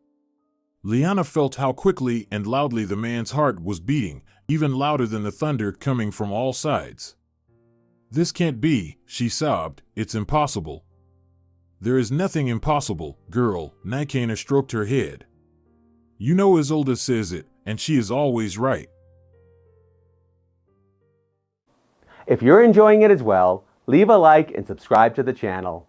Liana felt how quickly and loudly the man's heart was beating, even louder than the thunder coming from all sides. "This can't be," she sobbed, "it's impossible." "There is nothing impossible, girl," Nikaner stroked her head. "You know Isolde says it, and she is always right." If you're enjoying it as well, leave a like and subscribe to the channel.